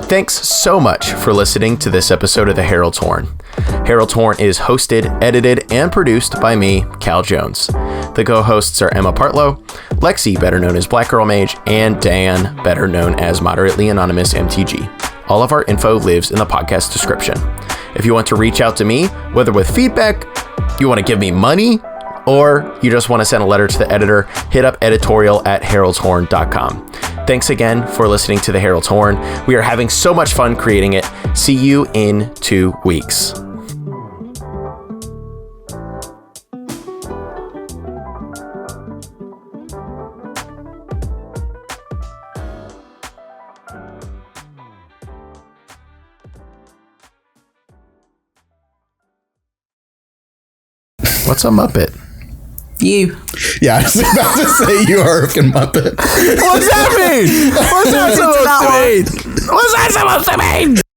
S1: Thanks so much for listening to this episode of the Herald's Horn. Herald's Horn is hosted, edited, and produced by me, Cal Jones. The co-hosts are Emma Partlow, Lexi, better known as Black Girl Mage, and Dan, better known as Moderately Anonymous MTG. All of our info lives in the podcast description. If you want to reach out to me, whether with feedback, you want to give me money, or you just want to send a letter to the editor, hit up editorial@heraldshorn.com. Thanks again for listening to the Herald's Horn. We are having so much fun creating it. See you in 2 weeks. What's a Muppet?
S2: You.
S3: Yeah, I was about to say you are a fucking Muppet.
S1: What's that mean? What's that supposed to mean? What's that supposed to mean?